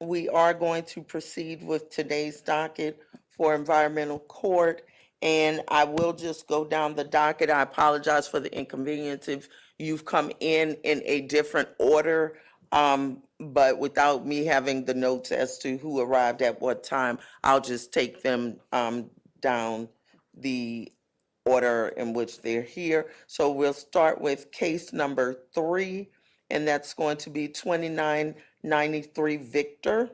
we are going to proceed with today's docket for environmental court. And I will just go down the docket. I apologize for the inconvenience if you've come in a different order. But without me having the notes as to who arrived at what time, I'll just take them, down the order in which they're here. So we'll start with case number 3, and that's going to be 2993 Victor.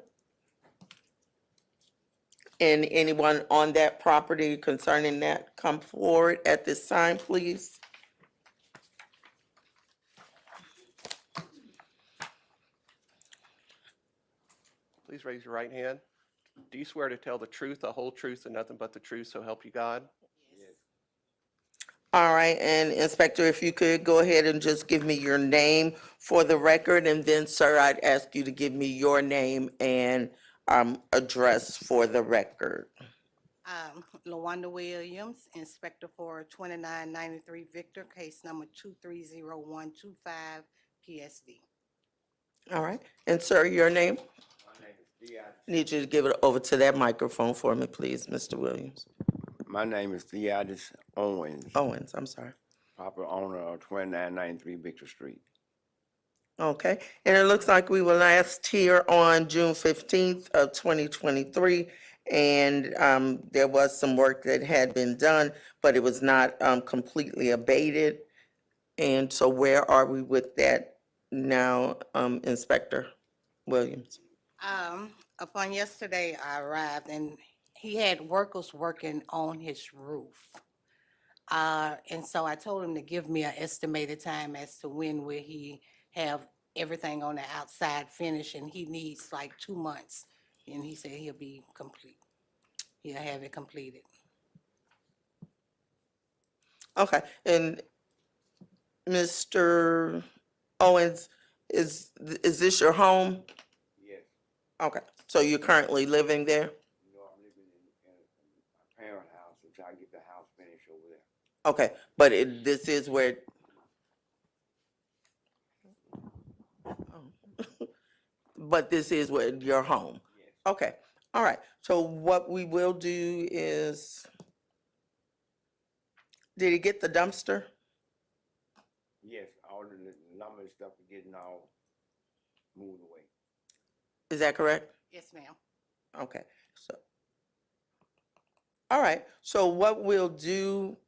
And anyone on that property concerning that, come forward at this time, please. Please raise your right hand. Do you swear to tell the truth, the whole truth, and nothing but the truth, so help you God? All right, and Inspector, if you could go ahead and just give me your name for the record, and then, sir, I'd ask you to give me your name and address for the record. LaWanda Williams, Inspector for 2993 Victor, case number 230125 PSD. All right, and sir, your name? My name is Theodis. Need you to give it over to that microphone for me, please, Mr. Williams. My name is Theodis Owens, Owens, I'm sorry. proper owner of 2993 Victor Street. Okay, and it looks like we were last here on June 15th of 2023, and there was some work that had been done, but it was not completely abated. And so where are we with that now, Inspector Williams? Upon yesterday, I arrived and he had workers working on his roof. And so I told him to give me an estimated time as to when will he have everything on the outside finished, and he needs like 2 months. And he said he'll be complete. He'll have it completed. Okay, and Mr. Owens, is this your home? Yes, Okay, so you're currently living there? you know, I'm living in my parents' house until I get the house finished over there. Okay, but this is where. But this is where your home? Yes, Okay, all right. So what we will do is, did he get the dumpster? yes, all the lumber and stuff is getting all moved away. Is that correct? Yes, ma'am. Okay, so. All right, so what we'll do,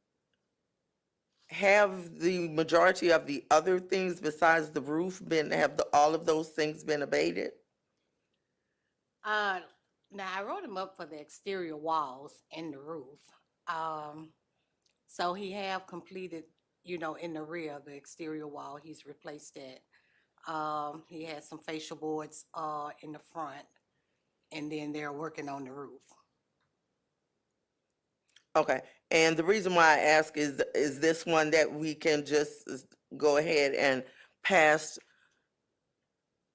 have the majority of the other things besides the roof all of those things been abated? Now I wrote him up for the exterior walls and the roof. So he have completed, in the rear, the exterior wall, he's replaced that. He has some fascia boards, in the front, and then they're working on the roof. Okay, and the reason why I ask is this one that we can just go ahead and pass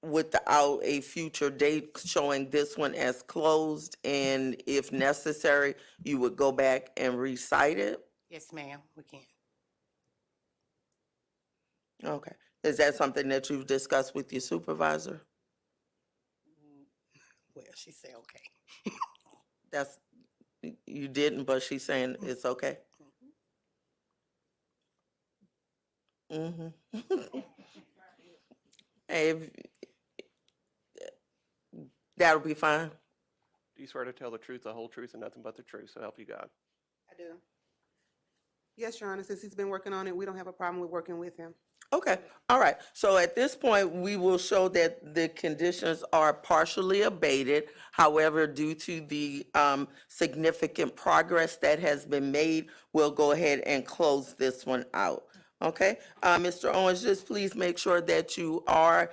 without a future date showing this one as closed, and if necessary, you would go back and recite it? Yes, ma'am, we can. Okay, is that something that you've discussed with your supervisor? Well, she said, okay. That's, you didn't, but she's saying it's okay? Mm-hmm. Hey, that'll be fine. Do you swear to tell the truth, the whole truth, and nothing but the truth, so help you God? I do. Yes, Your Honor, since he's been working on it, we don't have a problem with working with him. Okay, all right. So at this point, we will show that the conditions are partially abated. However, due to the significant progress that has been made, we'll go ahead and close this one out. Okay, Mr. Owens, just please make sure that you are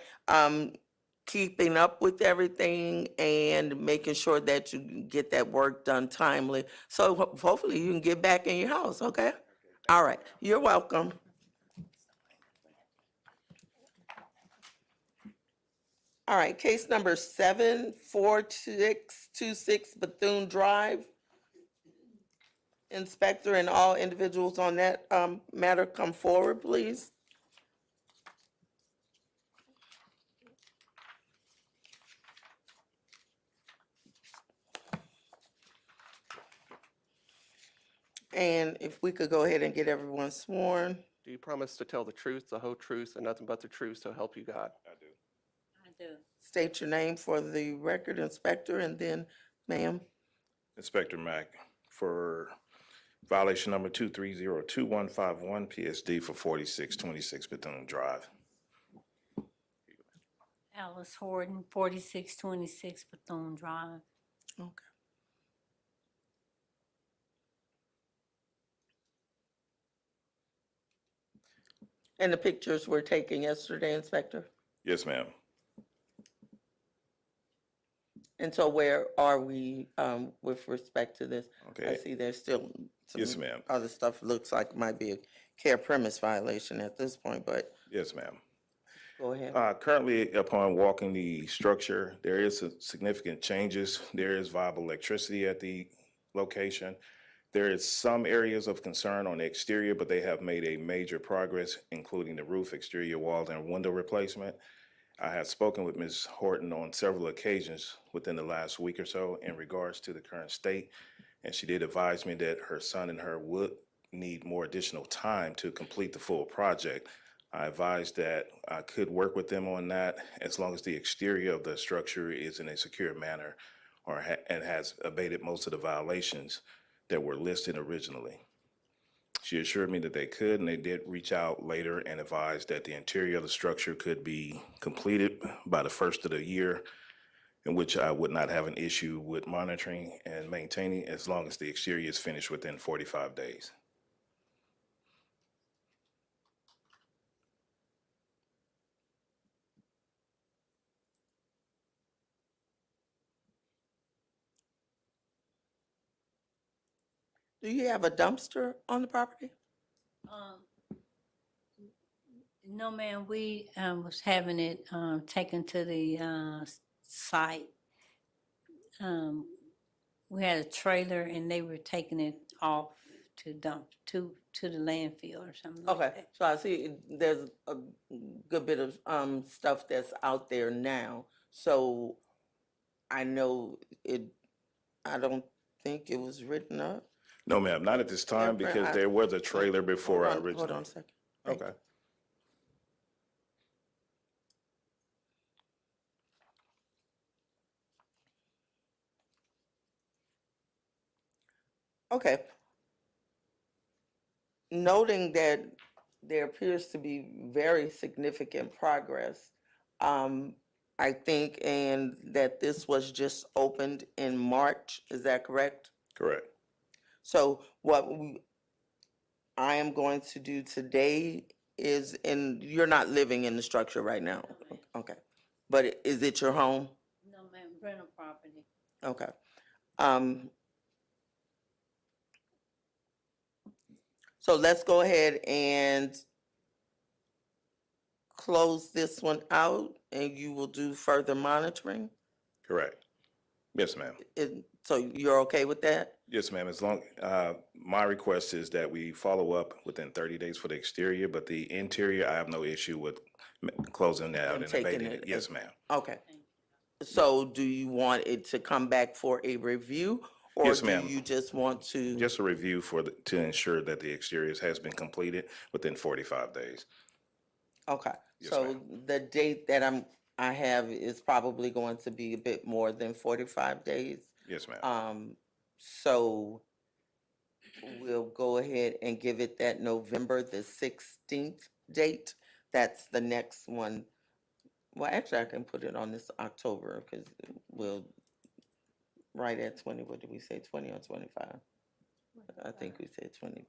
keeping up with everything and making sure that you get that work done timely. So hopefully you can get back in your house, okay? All right, you're welcome. All right, case number 74626 Bethune Drive. Inspector and all individuals on that matter come forward, please. And if we could go ahead and get everyone sworn. Do you promise to tell the truth, the whole truth, and nothing but the truth, so help you God? I do. I do. State your name for the record, Inspector, and then, ma'am. Inspector Mack for violation number 2302151 PSD for 4626 Bethune Drive. Alice Horton, 4626 Bethune Drive. Okay. And the pictures were taken yesterday, Inspector? Yes, ma'am. And so where are we with respect to this? I Okay. see there's still Yes, some ma'am. other stuff looks like might be a care premise violation at this point, but Yes, ma'am. go ahead. Currently, upon walking the structure, there is significant changes. There is viable electricity at the location. There is some areas of concern on the exterior, but they have made a major progress, including the roof, exterior wall, and window replacement. I have spoken with Ms. Horton on several occasions within the last week or so in regards to the current state, and she did advise me that her son and her would need more additional time to complete the full project. I advised that I could work with them on that as long as the exterior of the structure is in a secure manner and has abated most of the violations that were listed originally. She assured me that they could, and they did reach out later and advised that the interior of the structure could be completed by the first of the year, in which I would not have an issue with monitoring and maintaining as long as the exterior is finished within 45 days. Do you have a dumpster on the property? No, ma'am, we was having it taken to the site. We had a trailer and they were taking it off to dump to the landfill or something like Okay, that. so I see there's a good bit of stuff that's out there now. So I know I don't think it was written up. No, ma'am, not at this time Yeah, because there was a trailer before I Hold originally. on a second. Thank you. Okay. Okay. Noting that there appears to be very significant progress, I think, and that this was just opened in March, is that correct? Correct. So I am going to do today is, and you're not living in the structure right now? No, ma'am. Okay, but is it your home? No, ma'am, rental property. Okay. So let's go ahead and close this one out and you will do further monitoring? Correct. Yes, ma'am. So you're okay with that? Yes, ma'am. As long, my request is that we follow up within 30 days for the exterior, but the interior, I have no issue with closing that out And and taking abating it it. Yes, as- ma'am. Okay. So do you want it to come back for a review? Or Yes, do ma'am. you just want to? Just a review to ensure that the exterior has been completed within 45 days. Okay, Yes, so ma'am. the date that I have is probably going to be a bit more than 45 days. Yes, ma'am. So we'll go ahead and give it that November the 16th date. That's the next one. Well, actually, I can put it on this October because we'll, right at 20, what did we say, 20 or 25? I think we said 25.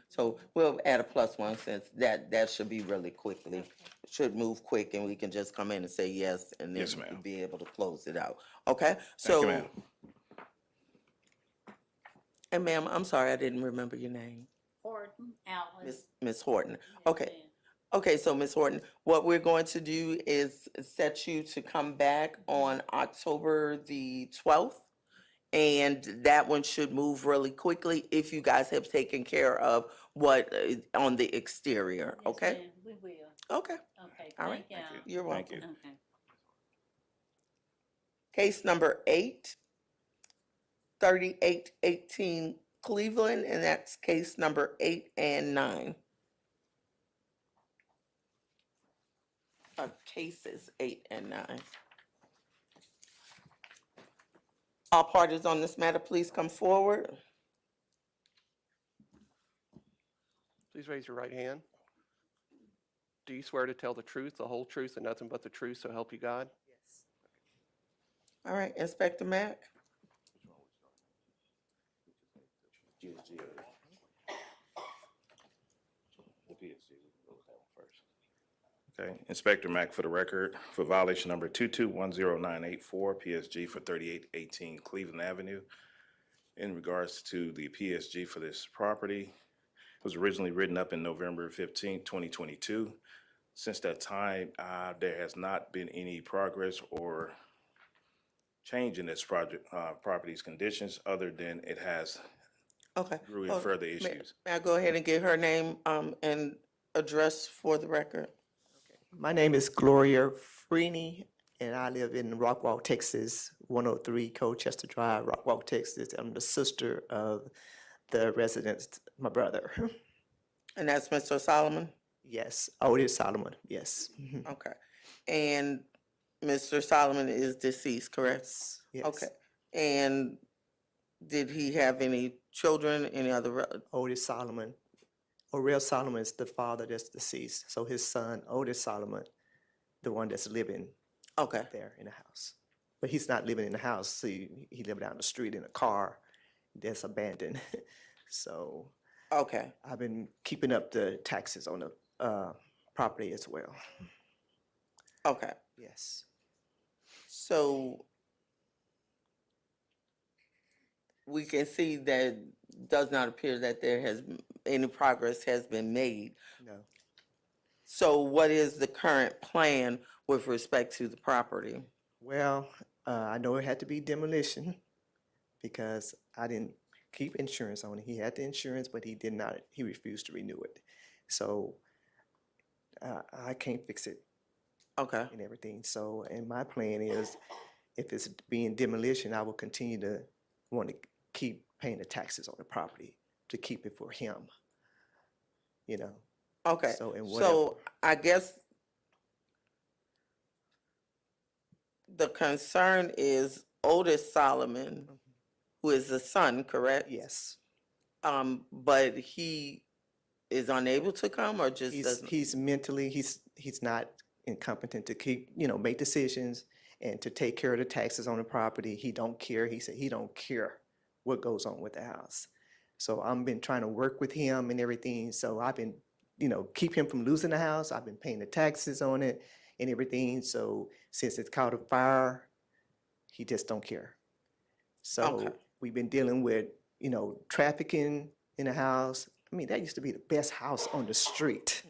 So we'll add a +1 since that should be really quickly. Should move quick and we can just come in and say yes and then Yes, ma'am. be able to close it out. Okay? Thank you, So, ma'am. and ma'am, I'm sorry, I didn't remember your name. Horton, Alice. Miss Horton. Yes, Okay. ma'am. Okay, so Ms. Horton, what we're going to do is set you to come back on October the 12th. And that one should move really quickly if you guys have taken care of what on the exterior, Yes, okay? ma'am, we will. Okay, Okay, all right. thank y'all. You're Thank welcome. you. Okay. Case number 8, 3818 Cleveland, and that's case number 8 and 9. Cases 8 and 9. All parties on this matter, please come forward. Please raise your right hand. Do you swear to tell the truth, the whole truth, and nothing but the truth, so help you God? All right, Inspector Mack. PSG. The PSG, we'll have them first. Okay, Inspector Mack for the record, for violation number 2210984, PSG for 3818 Cleveland Avenue. In regards to the PSG for this property, it was originally written up in November 15th, 2022. Since that time, there has not been any progress or change in this property's conditions, other than it has Okay. grew in Hold on. further May- issues. May I go ahead and get her name and address for the record? My name is Gloria Freeney, and I live in Rockwall, Texas, 103 Colchester Drive, Rockwall, Texas. I'm the sister of the resident, my brother. And that's Mr. Solomon? Yes, Otis Solomon, yes. Mhm. Okay. And Mr. Solomon is deceased, correct? Yes. Okay. And did he have any children, any other? Otis Solomon. Oriel Solomon is the father that's deceased. So his son, Otis Solomon, the one that's living Okay, there in the house. But he's not living in the house. See, he lived down the street in a car that's abandoned. So okay. I've been keeping up the taxes on the property as well. Okay. Yes. So we can see that does not appear that there has any progress has been made. No. So what is the current plan with respect to the property? Well, I know it had to be demolition because I didn't keep insurance on it. He had the insurance, but he did not. He refused to renew it. So I can't fix it Okay, and everything. So, and my plan is, if it's being demolition, I will continue to want to keep paying the taxes on the property to keep it for him. You know. okay. So, and So I guess the concern is Otis Solomon, who is the son, correct? yes, But he is unable to come or just doesn't? he's mentally he's not incompetent to keep make decisions and to take care of the taxes on the property. He don't care. He said he don't care what goes on with the house. So I've been trying to work with him and everything. So I've been keep him from losing the house. I've been paying the taxes on it and everything. So since it's caught a fire, he just don't care. So Okay. we've been dealing with trafficking in the house. I mean, that used to be the best house on the street,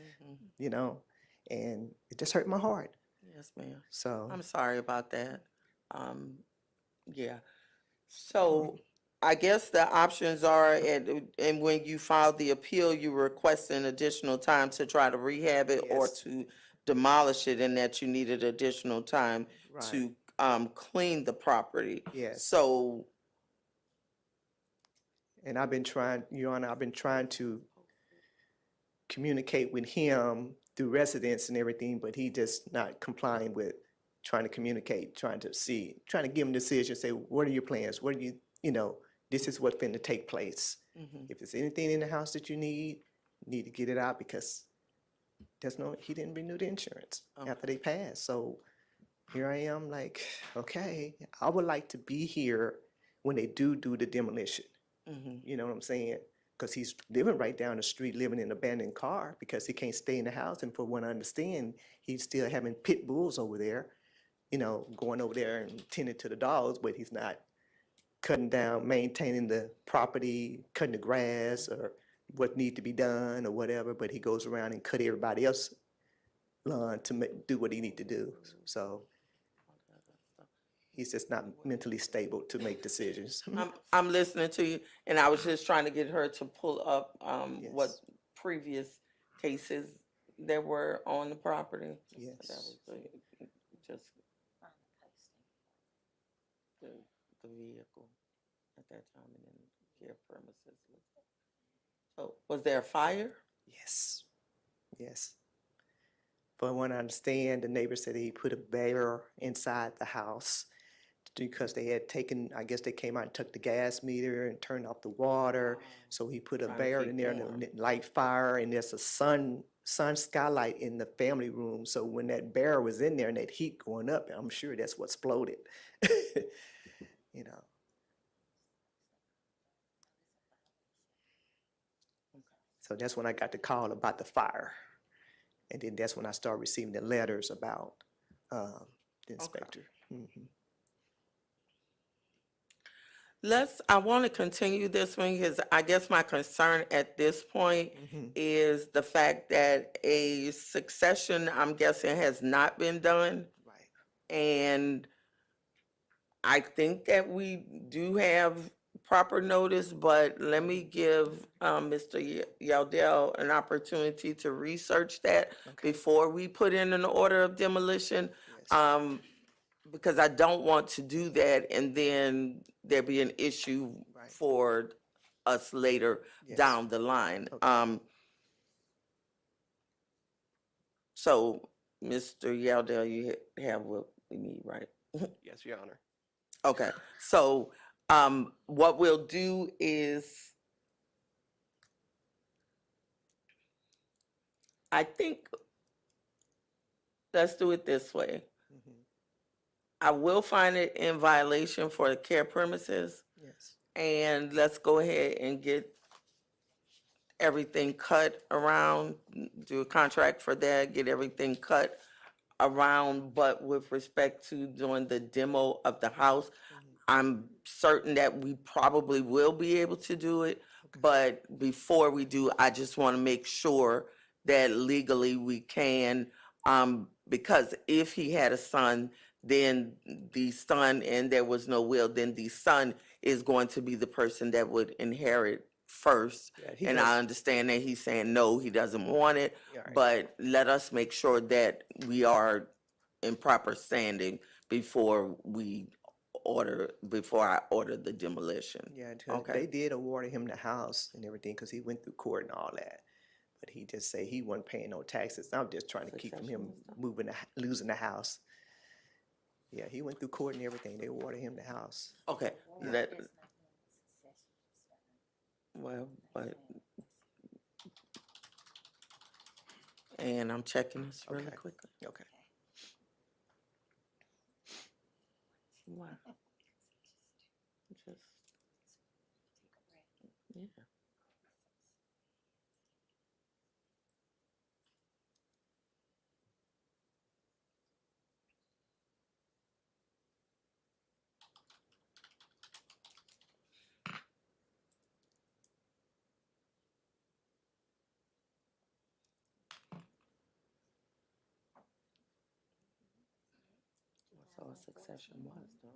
Mhm. and it just hurt my heart. Yes, ma'am. So I'm sorry about that. Yeah. So I guess the options are, and when you filed the appeal, you requested additional time to try to rehab it or Yes. to demolish it, and that you needed additional time Right. to clean the property. Yes. So, and I've been trying, Your Honor, I've been trying to communicate with him through residence and everything, but he just not complying with trying to communicate, trying to give him decisions, say, what are your plans? What are this is what's going to take place. mhm. If there's anything in the house that you need to get it out because he didn't renew the insurance after they passed. So here I am like, okay, I would like to be here when they do the demolition. Mhm. You know what I'm saying? Because he's living right down the street, living in an abandoned car because he can't stay in the house. And for what I understand, he's still having pit bulls over there, going over there and tending to the dogs, but he's not cutting down, maintaining the property, cutting the grass or what need to be done or whatever. But he goes around and cut everybody else's lawn to do what he need to do. So he's just not mentally stable to make decisions. I'm listening to you, and I was just trying to get her to pull up what Yes. previous cases there were on the property. Yes. That was just the vehicle at that time, and then care premises. So, was there a fire? Yes, yes. From what I understand, the neighbor said he put a barrier inside the house because they had taken, I guess they came out and took the gas meter and turned off the water. So he put a Trying to barrier keep in there to warm. light fire, and there's a sun skylight in the family room. So when that barrier was in there and that heat going up, I'm sure that's what exploded. You know. So that's when I got the call about the fire. And then that's when I started receiving the letters about the inspector. Mhm. I want to continue this one because I guess my concern at this point Mhm. is the fact that a succession, I'm guessing, has not been done. Right. And I think that we do have proper notice, but let me give Mr. Yaudell an opportunity to research that Okay. before we put in an order of demolition. Yes. Because I don't want to do that and then there be an issue Right. for us later Yes. down the line. Okay. So, Mr. Yaudell, you have what we need, right? Yes, Your Honor. Okay, so, what we'll do is, I think, let's do it this way. Mhm. I will find it in violation for the care premises, Yes. and let's go ahead and get everything cut around, do a contract for that, get everything cut around, but with respect to doing the demo of the house, I'm certain that we probably will be able to do it, but before we do, I just want to make sure that legally we can, because if he had a son, then the son, and there was no will, then the son is going to be the person that would inherit first. Yeah, he And has- I understand that he's saying, no, he doesn't want it, Yeah, right. but let us make sure that we are in proper standing before I order the demolition. Yeah, Okay. they did award him the house and everything because he went through court and all that. But he just say he wasn't paying no taxes. I'm just trying to keep from him losing the house. Yeah, he went through court and everything. They awarded him the house. Okay, that, well, but, and I'm checking this really Okay. quickly. Okay. Wow. Just, yeah. So a succession was done.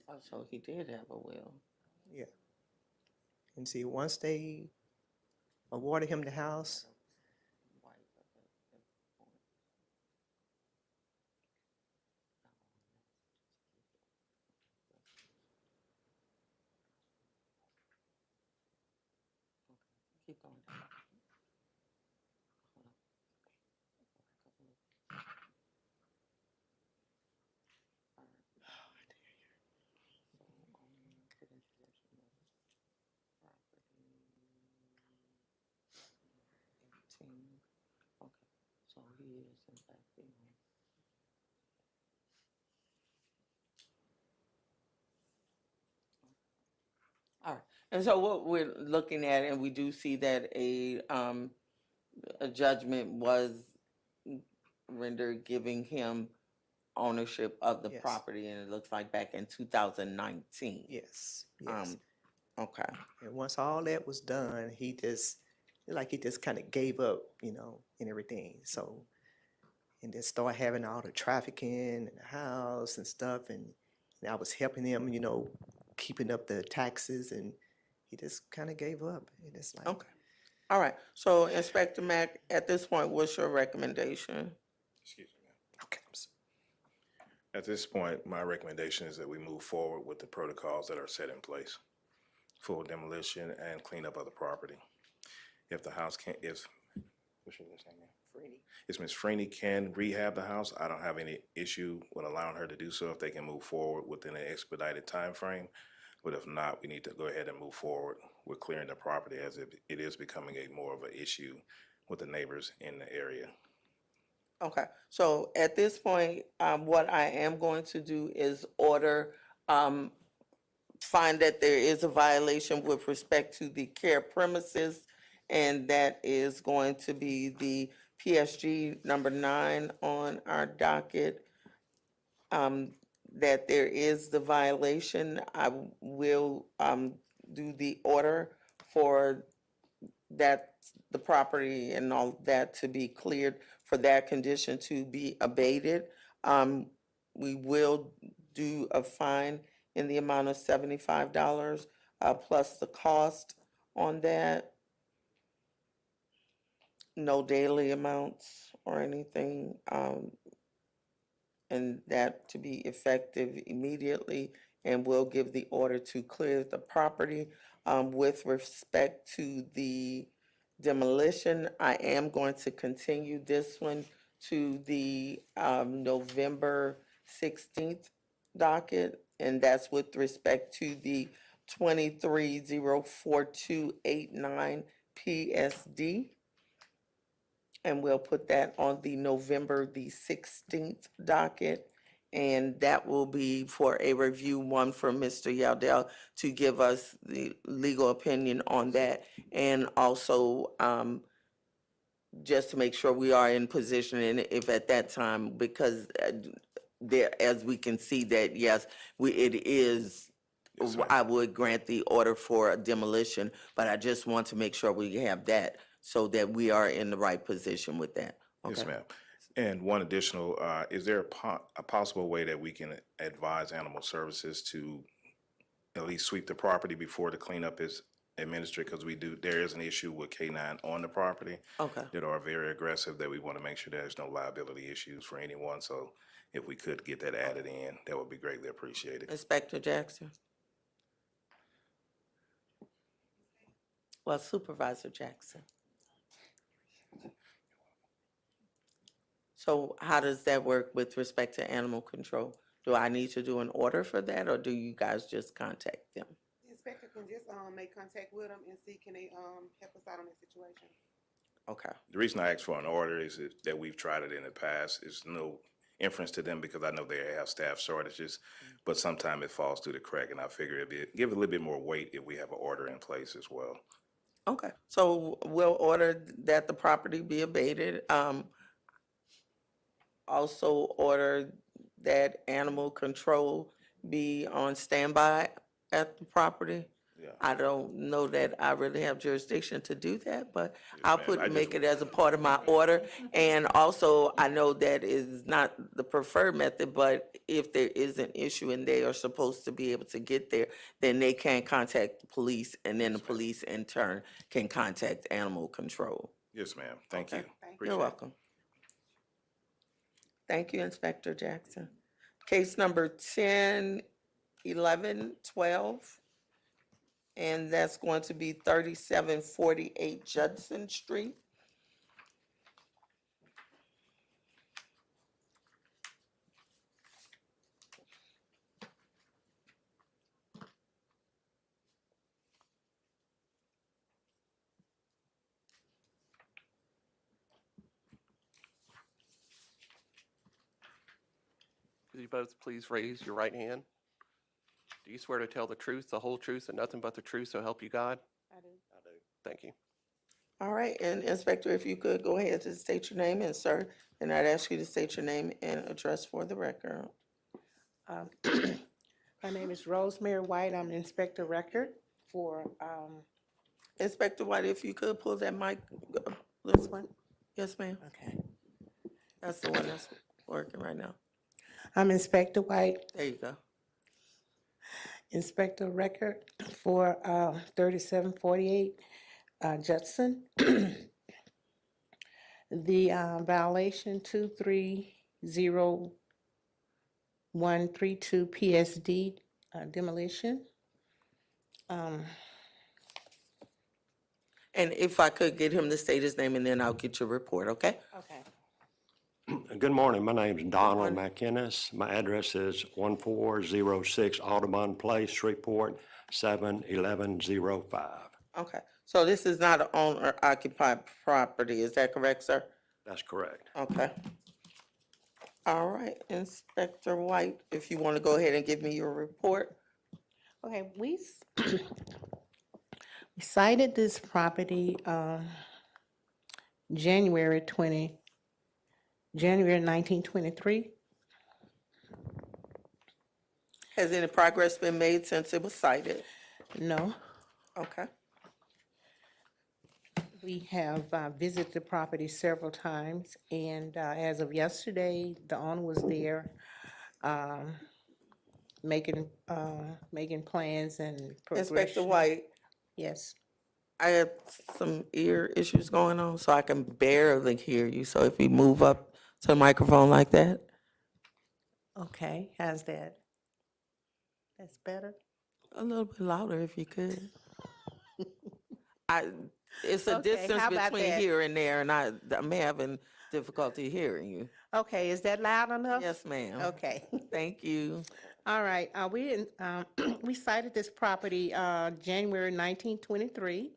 Oh, so he did have a will. Yeah. And see, once they awarded him the house, Keep going. Okay, so he is in fact the owner. All right, and so what we're looking at, and we do see that a judgment was rendered giving him ownership of the Yes. property, and it looks like back in 2019. yes, yes. Okay, And once all that was done, he just like he just kind of gave up, you know, and everything. So, and then start having all the trafficking in the house and stuff. And I was helping him, you know, keeping up the taxes, and he just kind of gave up. And it's like, Okay. All right. So Inspector Mack, at this point, what's your recommendation? Excuse me, ma'am. okay, I'm sorry. At this point, my recommendation is that we move forward with the protocols that are set in place for demolition and cleanup of the property. If the house can't, what's your last name, ma'am? Freeney. If Ms. Freeney can rehab the house, I don't have any issue with allowing her to do so if they can move forward within an expedited time frame. But if not, we need to go ahead and move forward with clearing the property as it is becoming a more of an issue with the neighbors in the area. Okay, so at this point, what I am going to do is order, find that there is a violation with respect to the care premises, and that is going to be the PSG number 9 on our docket. That there is the violation. I will, do the order for that, the property and all that to be cleared, for that condition to be abated. We will do a fine in the amount of $75, plus the cost on that. No daily amounts or anything, and that to be effective immediately, and we'll give the order to clear the property. With respect to the demolition, I am going to continue this one to the November 16th docket, and that's with respect to the 23-04289 PSD. And we'll put that on the November the 16th docket. And that will be for a review, one from Mr. Yaldell to give us the legal opinion on that. And also, just to make sure we are in position, and if at that time, because there, as we can see that, yes, it is, Yes, ma'am. I would grant the order for a demolition, but I just want to make sure we have that so that we are in the right position with that. Yes, Okay. ma'am. And one additional, is there a possible way that we can advise animal services to at least sweep the property before the cleanup is administered? Because there is an issue with K9 on the property Okay. that are very aggressive, that we want to make sure there's no liability issues for anyone. So if we could get that added in, that would be greatly appreciated. Inspector Jackson? Well, Supervisor Jackson. So how does that work with respect to animal control? Do I need to do an order for that, or do you guys just contact them? The inspector can just, make contact with them and see can they, help us out on that situation. Okay, The reason I asked for an order is that we've tried it in the past. It's no inference to them because I know they have staff shortages, but sometimes it falls through the crack, and I figure give it a little bit more weight if we have an order in place as well. okay. So we'll order that the property be abated. Also order that animal control be on standby at the property. Yeah. I don't know that I really have jurisdiction to do that, but Yes, I'll ma'am. make it as a part of my order. And also, I know that is not the preferred method, but if there is an issue and they are supposed to be able to get there, then they can contact the police, and then the police in turn can contact animal control. Yes, ma'am. Thank you. Okay. Thank you. Appreciate You're it. welcome. Thank you, Inspector Jackson. Case number 10-11-12, and that's going to be 3748 Judson Street. Could you both please raise your right hand? Do you swear to tell the truth, the whole truth, and nothing but the truth, so help you God? I do. Thank you. All right, and Inspector, if you could go ahead and state your name, and sir, and I'd ask you to state your name and address for the record. My name is Rosemary White. I'm the inspector record for Inspector White, if you could pull that mic, this one. Yes, ma'am. Okay. That's the one that's working right now. I'm Inspector White, There you go. Inspector Record for 3748 Judson. The violation 230132 PSD demolition. And if I could get him to state his name, and then I'll get your report, okay? Okay. Good morning. My name's Donald McInnes. My address is 1406 Audubon Place, Shreveport, 71105. Okay, so this is not an owner occupied property, is that correct, sir? That's correct. Okay. All right, Inspector White, if you want to go ahead and give me your report. Okay, we cited this property January 1923. Has any progress been made since it was cited? No, Okay, we have visited the property several times, and as of yesterday, the owner was there making plans and Inspector progression. White, Yes. I have some ear issues going on, so I can barely hear you. So if you move up to the microphone like that. Okay, how's that? That's better? A little bit louder if you could. It's a Okay, distance how about between that? here and there, and I'm having difficulty hearing you. Okay, is that loud enough? Yes, ma'am. Okay. Thank you. All right, we cited this property, January 1923,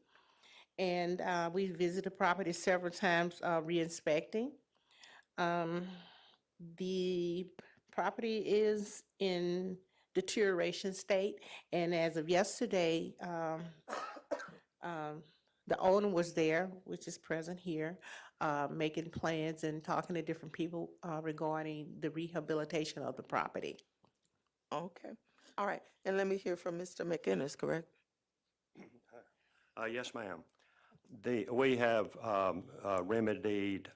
and, we visited the property several times, re-inspecting. The property is in deterioration state, and as of yesterday, the owner was there, which is present here, making plans and talking to different people, regarding the rehabilitation of the property. Okay, all right. And let me hear from Mr. McInnes, correct? Yes, ma'am. We have remedied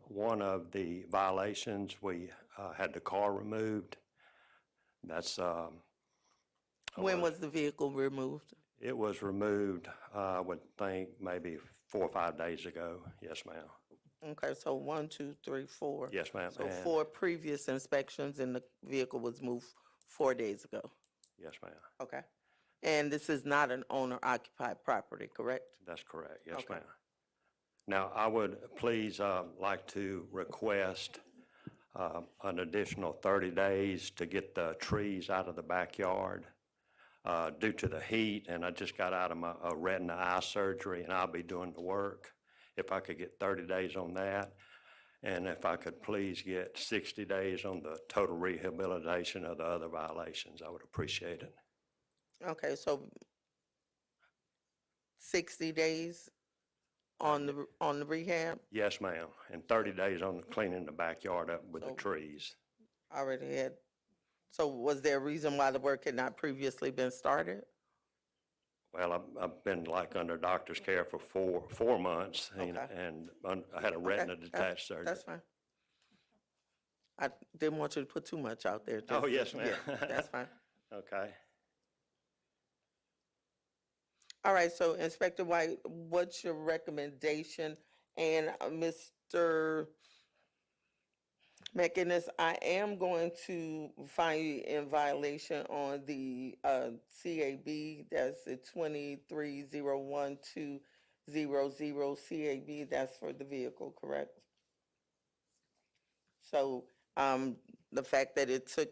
one of the violations. We had the car removed. That's, When was the vehicle removed? it was removed, I would think, maybe 4 or 5 days ago. Yes, ma'am. Okay, so 1, 2, 3, 4. Yes, ma'am. So And- 4 previous inspections and the vehicle was moved 4 days ago. Yes, ma'am. Okay. And this is not an owner occupied property, correct? That's correct. Yes, Okay. ma'am. Now, I would please like to request an additional 30 days to get the trees out of the backyard due to the heat, and I just got out of my retina eye surgery, and I'll be doing the work. If I could get 30 days on that, and if I could please get 60 days on the total rehabilitation of the other violations, I would appreciate it. Okay, so 60 days on the rehab? Yes, ma'am, and 30 days on cleaning the backyard up with the So- trees. Already had. So was there a reason why the work had not previously been started? Well, I've been like under doctor's care for four months, you know, Okay. and I had a retina Okay, detached surgery. That's fine. I didn't want you to put too much out there. Oh, just- yes, ma'am. yeah, That's fine. Okay. All right, so Inspector White, what's your recommendation? And Mr. McInnes, I am going to find you in violation on the CAB, that's the 23012000 CAB, that's for the vehicle, correct? So the fact that it took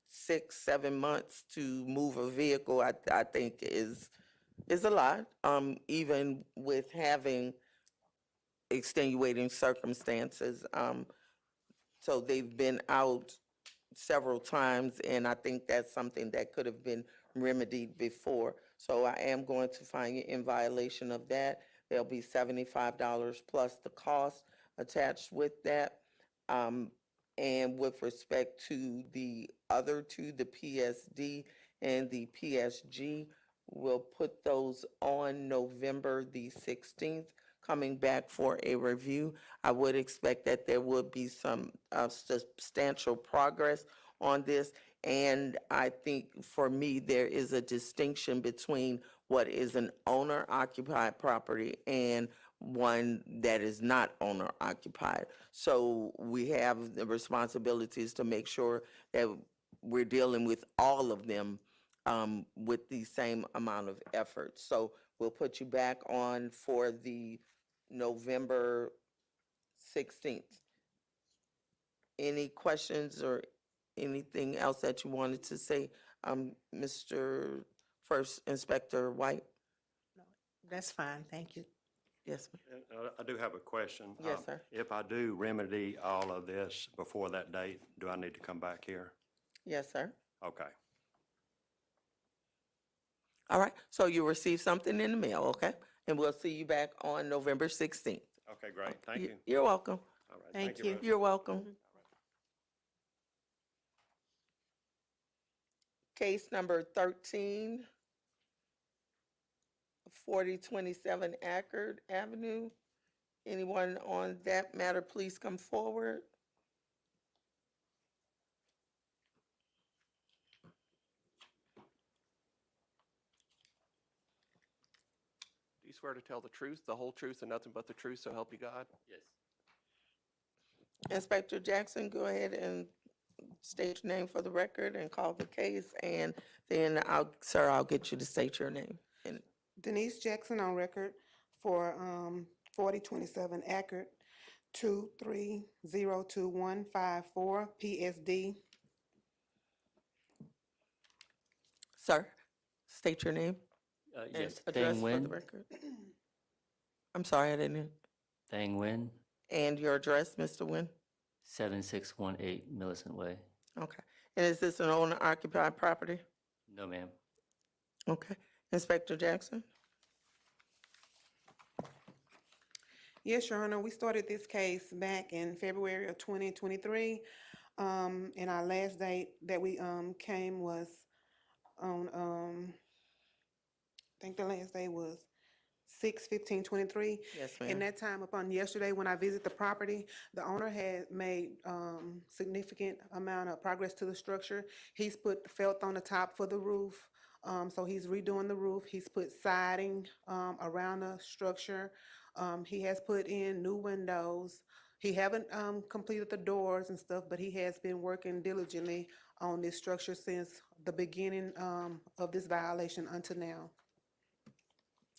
6, 7 months to move a vehicle, I think is a lot, even with having extenuating circumstances. So they've been out several times, and I think that's something that could have been remedied before. So I am going to find you in violation of that. There'll be $75 plus the cost attached with that. And with respect to the other two, the PSD and the PSG, we'll put those on November the 16th, coming back for a review. I would expect that there would be some substantial progress on this. And I think for me, there is a distinction between what is an owner-occupied property and one that is not owner-occupied. So we have the responsibilities to make sure that we're dealing with all of them with the same amount of effort. So we'll put you back on for the November 16th. Any questions or anything else that you wanted to say, Mr. First Inspector White? That's fine, thank you. Yes, ma'am. And, I do have a question. Yes, sir. If I do remedy all of this before that date, do I need to come back here? Yes, sir. Okay. All right, so you'll receive something in the mail, okay? And we'll see you back on November 16th. Okay, great. Thank you. You're welcome. All right. Thank you. You're welcome. Case number 13, 4027 Ackerd Avenue. Anyone on that matter, please come forward. Do you swear to tell the truth, the whole truth, and nothing but the truth, so help you God? Yes. Inspector Jackson, go ahead and state your name for the record and call the case, and then I'll get you to state your name. And Denise Jackson on record for 4027 Ackerd, 2302154 PSD. sir, state your name and Yes, address Thang for the Nguyen. record. I'm sorry, I didn't. Thang Nguyen, And your address, Mr. Nguyen? 7618 Millicent Way. Okay. And is this an owner-occupied property? No, ma'am. Okay. Inspector Jackson? Yes, Your Honor, we started this case back in February of 2023. And our last date that we came was on, I think the last day was 6/15/23. Yes, In ma'am. that time, upon yesterday, when I visited the property, the owner had made significant amount of progress to the structure. He's put felt on the top for the roof, so he's redoing the roof. He's put siding around the structure. He has put in new windows. He haven't completed the doors and stuff, but he has been working diligently on this structure since the beginning of this violation until now.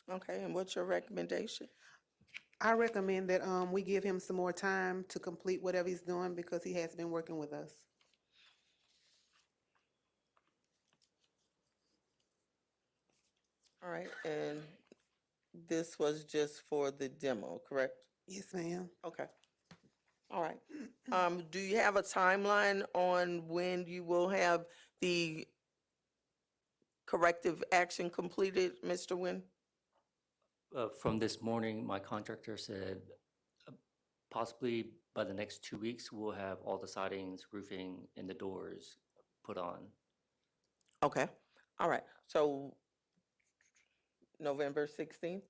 Okay, and what's your recommendation? I recommend that we give him some more time to complete whatever he's doing because he has been working with us. All right, and this was just for the demo, correct? Yes, ma'am. Okay. All right. Do you have a timeline on when you will have the corrective action completed, Mr. Nguyen? From this morning, my contractor said possibly by the next 2 weeks, we'll have all the sidings, roofing, and the doors put on. Okay, all right, so November 16th?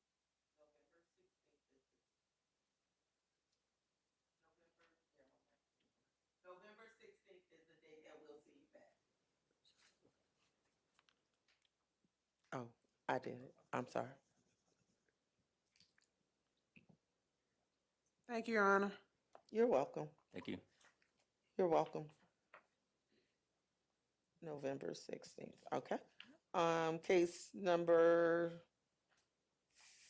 November 16th is the date that we'll see you back. Oh, I did it, I'm sorry. Thank you, Your Honor. You're welcome, Thank you. you're welcome. November 16th, okay. Case number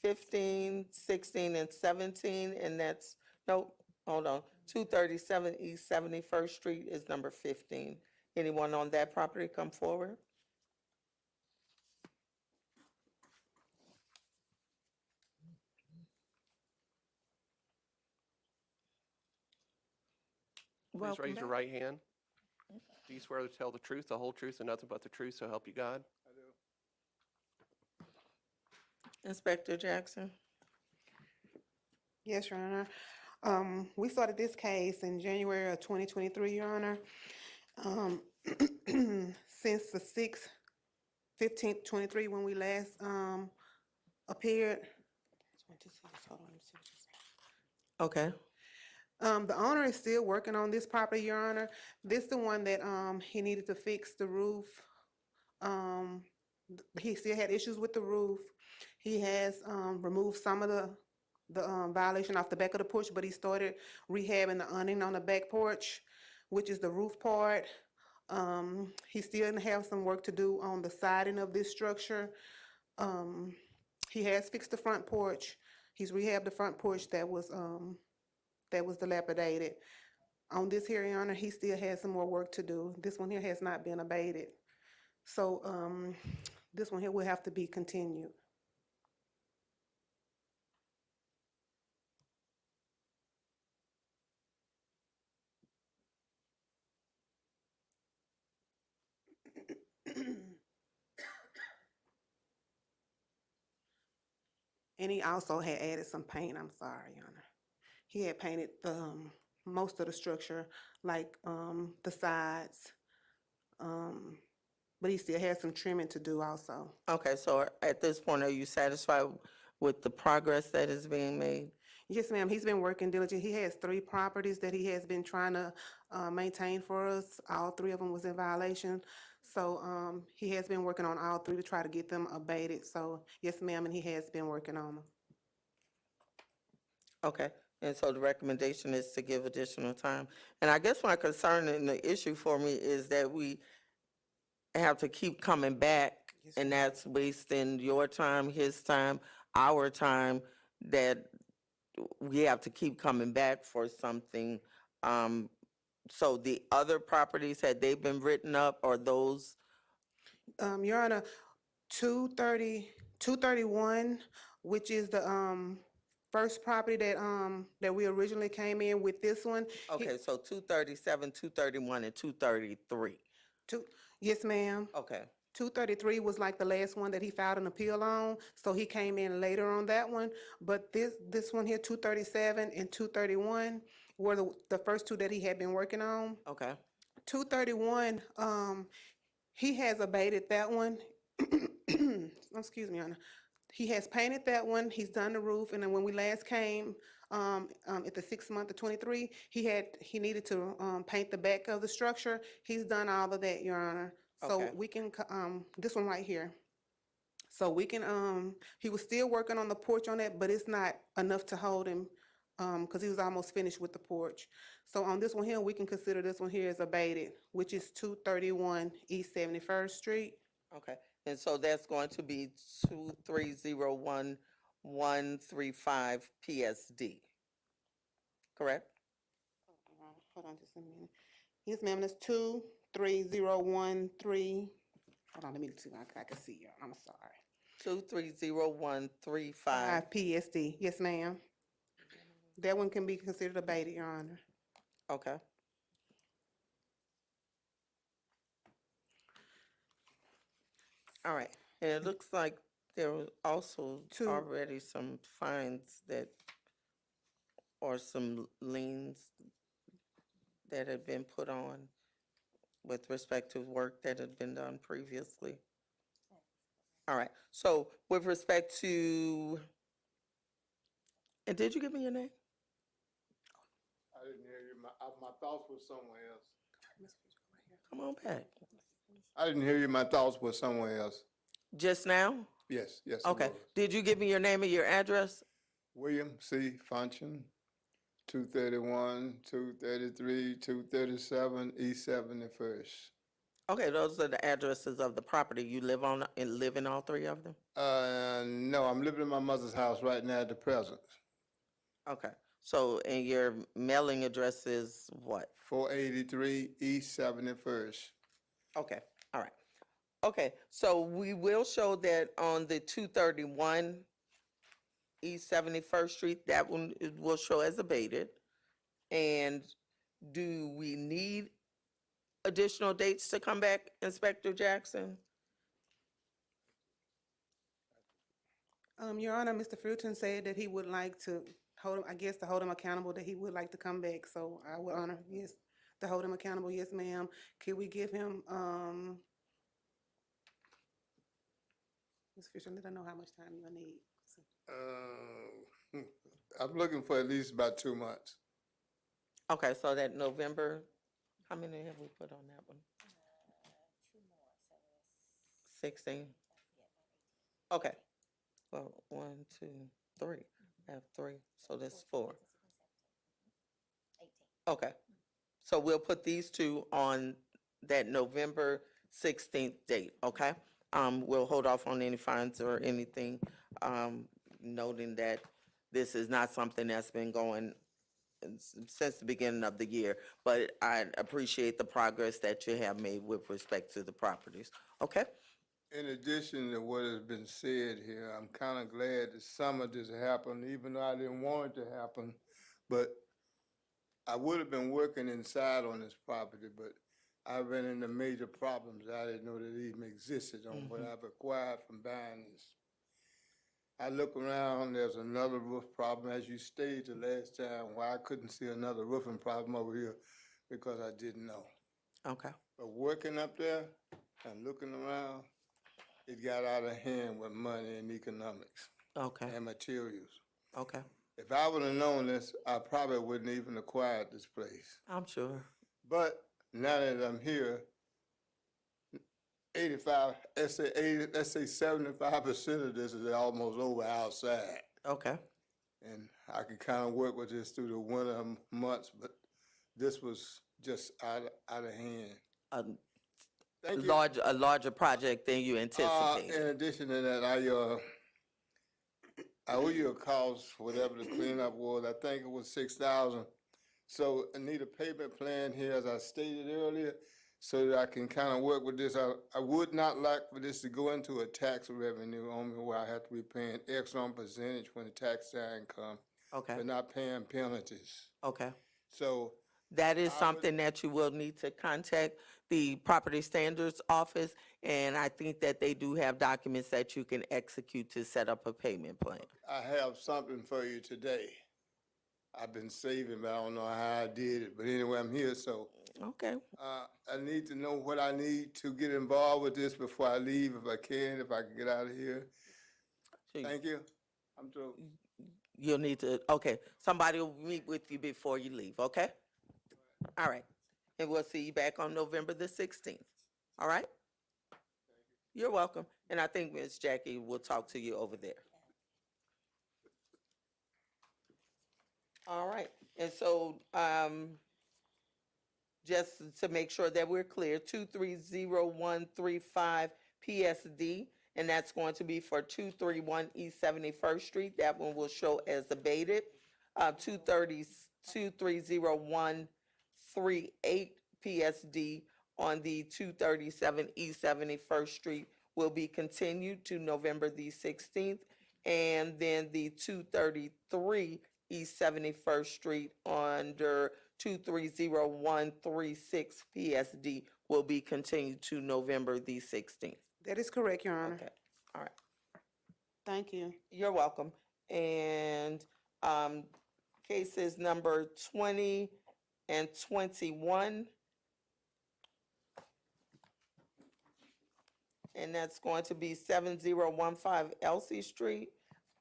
15, 16, and 17, and that's, nope, hold on. 237 East 71st Street is number 15. Anyone on that property come forward? Please Welcome raise your back. right hand. Do you swear to tell the truth, the whole truth, and nothing but the truth, so help you God? Inspector Jackson? Yes, Your Honor. We started this case in January of 2023, Your Honor. Since the 6th 15th, 23, when we last, appeared. Okay, The owner is still working on this property, Your Honor. This the one that, he needed to fix the roof. He still had issues with the roof. He has, removed some of the violation off the back of the porch, but he started rehabbing the awning on the back porch, which is the roof part. He still have some work to do on the siding of this structure. He has fixed the front porch. He's rehabbed the front porch that was dilapidated. On this here, Your Honor, he still has some more work to do. This one here has not been abated. So, this one here will have to be continued. And he also had added some paint, I'm sorry, Your Honor. He had painted the, most of the structure, like, the sides. But he still has some trimming to do also. okay, so at this point, are you satisfied with the progress that is being made? Yes, ma'am, he's been working diligently. He has 3 properties that he has been trying to, maintain for us. All 3 of them was in violation. So, he has been working on all 3 to try to get them abated. So, yes, ma'am, and he has been working on them. Okay, and so the recommendation is to give additional time. And I guess my concern and the issue for me is that we have to keep coming back, and that's wasting your time, his time, our time, that we have to keep coming back for something. So the other properties, had they been written up, or those? Your Honor, 231, which is the, first property that we originally came in with this one. Okay, so 237, 231, and 233. Yes, ma'am. Okay, 233 was like the last one that he filed an appeal on, so he came in later on that one. But this one here, 237 and 231, were the first 2 that he had been working on. okay, 231, he has abated that one. Excuse me, Honor. He has painted that one, he's done the roof, and then when we last came, at the 6th month of 23, he needed to, paint the back of the structure. He's done all of that, Your Honor. So Okay. we can, this one right here. So we can, he was still working on the porch on that, but it's not enough to hold him, because he was almost finished with the porch. So on this one here, we can consider this one here as abated, which is 231 East 71st Street. okay. And so that's going to be 2301135 PSD, correct? Hold on just a minute. Yes, ma'am, that's 23013. Hold on, let me see if I can see you. I'm sorry. 2301135. 5 PSD, yes, ma'am. That one can be considered abated, Your Honor. Okay. All right, and it looks like there was also already some fines that, or some liens that had been put on with respect to work that had been done previously. All right, so with respect to, and did you give me your name? I didn't hear you. My thoughts were somewhere else. Come on back. I didn't hear you. My thoughts were somewhere else. Just now? Yes, yes. it Okay, was. did you give me your name and your address? William C. Function, 231, 233, 237, East 71st. Okay, those are the addresses of the property you live on, and live in all 3 of them? No, I'm living in my mother's house right now at the present. Okay, so, and your mailing address is what? 483 East 71st. Okay, all right. Okay, so we will show that on the 231 East 71st Street, that one will show as abated. And do we need additional dates to come back, Inspector Jackson? Your Honor, Mr. Fruiton said that he would like to hold him, I guess to hold him accountable, that he would like to come back. So I would honor, yes, to hold him accountable. Yes, ma'am. Could we give him, Mr. Fisher, let her know how much time you'll need. I'm looking for at least about 2 months. Okay, so that November, how many have we put on that one? 16? Okay, well, 1, 2, 3, I have 3, so that's 4. Okay, so we'll put these two on that November 16th date, okay? We'll hold off on any fines or anything, noting that this is not something that's been going since the beginning of the year, but I appreciate the progress that you have made with respect to the properties, okay? In addition to what has been said here, I'm kind of glad that some of this happened, even though I didn't want it to happen. But I would have been working inside on this property, but I ran into major problems I didn't know that even existed on what I've acquired from buying this. I look around, there's another roof problem, as you stated the last time, why I couldn't see another roofing problem over here, because I didn't know. Okay, But working up there and looking around, it got out of hand with money and economics okay, and materials. okay, If I would have known this, I probably wouldn't even acquired this place. I'm sure. But now that I'm here, 85, let's say 80, let's say 75% of this is almost over outside. Okay, And I can kind of work with this through the winter months, but this was just out of hand. a Thank you. larger project than you anticipated. In addition to that, I owe you a cost, whatever the cleanup was. I think it was 6,000. So I need a payment plan here, as I stated earlier, so that I can kind of work with this. I would not like for this to go into a tax revenue on me where I have to be paying X on percentage when the tax time comes, Okay, but not paying penalties. okay. So That is I would- something that you will need to contact the Property Standards Office, and I think that they do have documents that you can execute to set up a payment plan. I have something for you today. I've been saving, but I don't know how I did it. But anyway, I'm here, so Okay, I need to know what I need to get involved with this before I leave, if I can get out of here. So Thank you. I'm through. you'll need to, okay, somebody will meet with you before you leave, okay? All right, and we'll see you back on November the 16th, all right? You're welcome, and I think Ms. Jackie will talk to you over there. All right, and so, just to make sure that we're clear, 230135 PSD, and that's going to be for 231 East 71st Street. That one will show as abated. 230138 PSD on the 237 East 71st Street will be continued to November the 16th. And then the 233 East 71st Street under 230136 PSD will be continued to November the 16th. That is correct, Your Honor. Okay, all right. Thank you. You're welcome. And cases number 20 and 21. And that's going to be 7015 Elsie Street.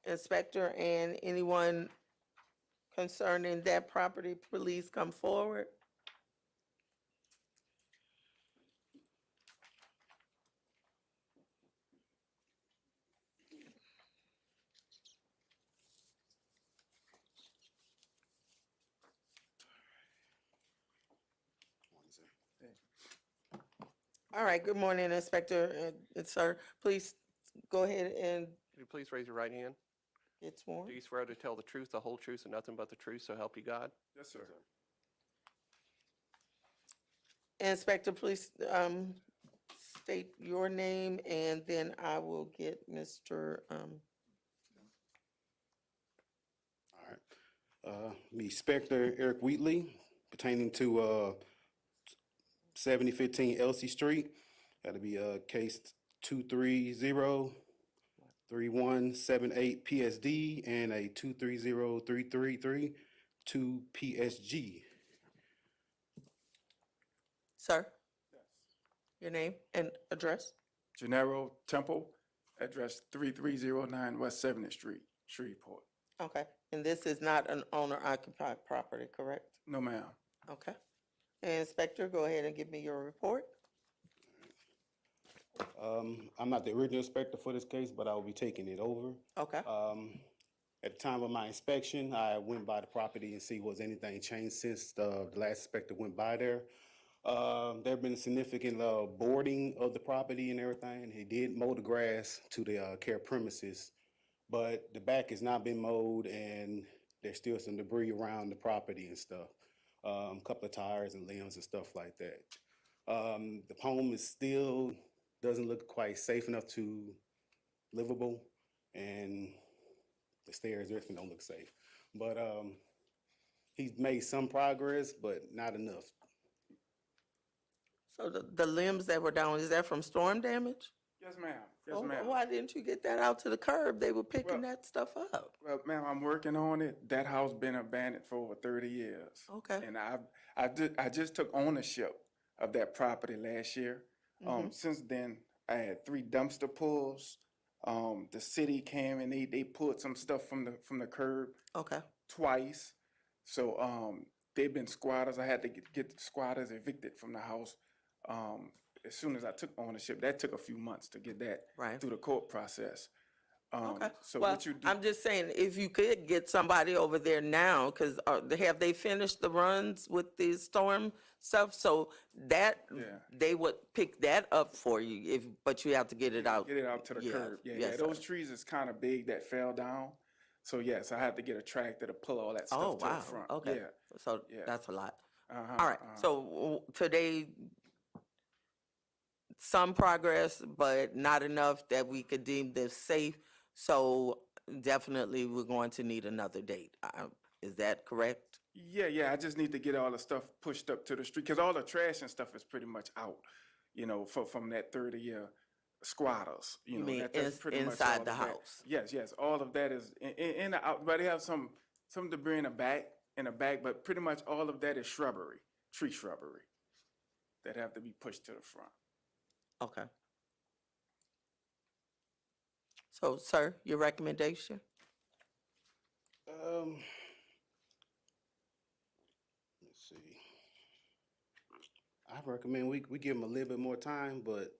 Inspector and anyone concerning that property, please come forward. All right, good morning, Inspector. Sir, please go ahead and Could you please raise your right hand? get sworn. Do you swear to tell the truth, the whole truth, and nothing but the truth, so help you God? Yes, sir. Inspector, please state your name, and then I will get Mr. All right. Inspector Eric Wheatley pertaining to 7015 Elsie Street. That'll be case 230-3178 PSD and a 230333 PSG. Sir? Your name and address? Gennaro Temple, address 3309 West 7th Street, Shreveport. Okay, and this is not an owner-occupied property, correct? No, ma'am. Okay. Inspector, go ahead and give me your report. I'm not the original inspector for this case, but I will be taking it over. Okay, At the time of my inspection, I went by the property and see was anything changed since the last inspector went by there. There have been significant boarding of the property and everything. He did mow the grass to the care premises, but the back has not been mowed and there's still some debris around the property and stuff. A couple of tires and limbs and stuff like that. The home is still doesn't look quite safe enough to livable, and the stairs, everything don't look safe. But he's made some progress, but not enough. so the limbs that were down, is that from storm damage? Yes, ma'am. Yes, Oh, ma'am. why didn't you get that out to the curb? They were picking Well- that stuff up. Well, ma'am, I'm working on it. That house been abandoned for over 30 years. Okay. And I just took ownership of that property last year. Since then, I had 3 dumpster pulls. The city came and they pulled some stuff from the curb Okay, twice. So they've been squatters. I had to get the squatters evicted from the house. As soon as I took ownership, that took a few months to get that right. through the court process. Okay, So well, what you do? I'm just saying, if you could get somebody over there now, because have they finished the runs with the storm stuff? So that, Yeah. they would pick that up for you, but you have to get it out. Get it out to the Yeah, curb. Yeah, yes, those sir. trees is kind of big that fell down. So yes, I had to get a tractor to pull all that Oh, stuff to the wow, front. okay. Yeah. So Yeah. that's a lot. Uh-huh, All right, uh-huh. so today, some progress, but not enough that we could deem this safe. So definitely, we're going to need another date. Is that correct? Yeah, I just need to get all the stuff pushed up to the street because all the trash and stuff is pretty much out, from that 30-year squatters. You mean that's pretty much inside all the of that. house? Yes, all of that is in the out, but they have some debris in the back, but pretty much all of that is shrubbery, tree shrubbery that have to be pushed to the front. Okay. So, sir, your recommendation? Let's see. I recommend we give him a little bit more time, but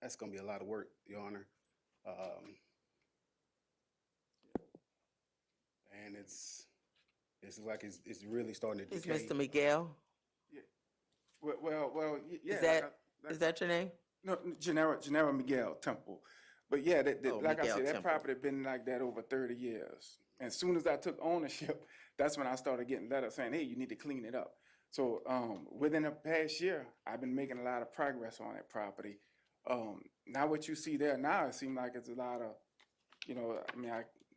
that's gonna be a lot of work, Your Honor. And it's like it's really starting to Is decay. Mr. Miguel? Yeah. Is that your name? No, Gennaro Miguel Temple. But yeah, Oh, like I Miguel said, that Temple. property been like that over 30 years. And as soon as I took ownership, that's when I started getting letters saying, hey, you need to clean it up. So within the past year, I've been making a lot of progress on that property. Now what you see there now, it seems like it's a lot of,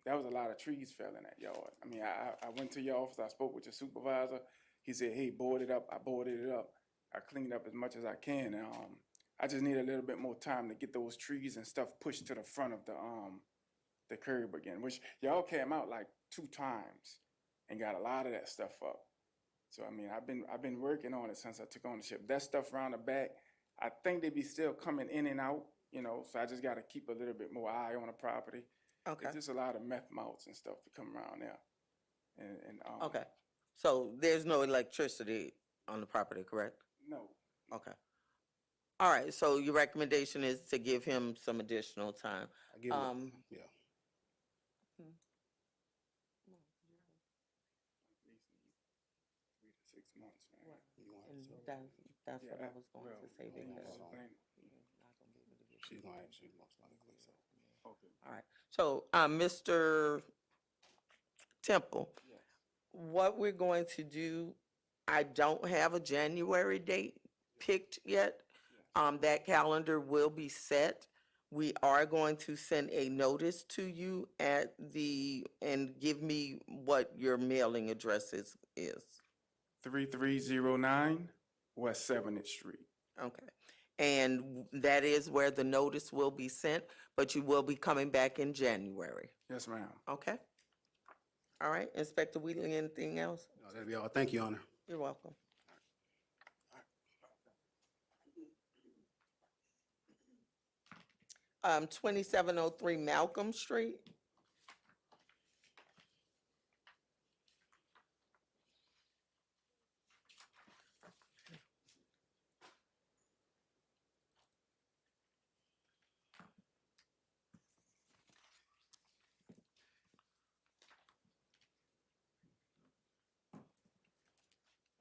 that was a lot of trees fell in that yard. I mean, I went to your office, I spoke with your supervisor. He said, hey, board it up. I boarded it up. I cleaned up as much as I can. And, I just need a little bit more time to get those trees and stuff pushed to the front of the curb again, which y'all came out like 2 times and got a lot of that stuff up. So I mean, I've been working on it since I took ownership. That stuff around the back, I think they be still coming in and out, so I just got to keep a little bit more eye on the property. Okay, It's just a lot of meth mounts and stuff to come around there. okay. So there's no electricity on the property, correct? No. Okay. All right, so your recommendation is to give him some additional time. I give him, yeah. At least 3 to 6 months, man. You want And to- that's what I was going to say, because that's the thing. you're not gonna be able to get She's people gonna to actually do most likely, so. Okay. All right, so, Mr. Temple, Yes. what we're going to do, I don't have a January date picked yet. That calendar will be set. We are going to send a notice to you and give me what your mailing address is. 3309 West 7th Street. Okay. And that is where the notice will be sent, but you will be coming back in January. Yes, ma'am. Okay? All right, Inspector Wheatley, anything else? No, that'll be all. Thank you, Your Honor. You're welcome. 2703 Malcolm Street.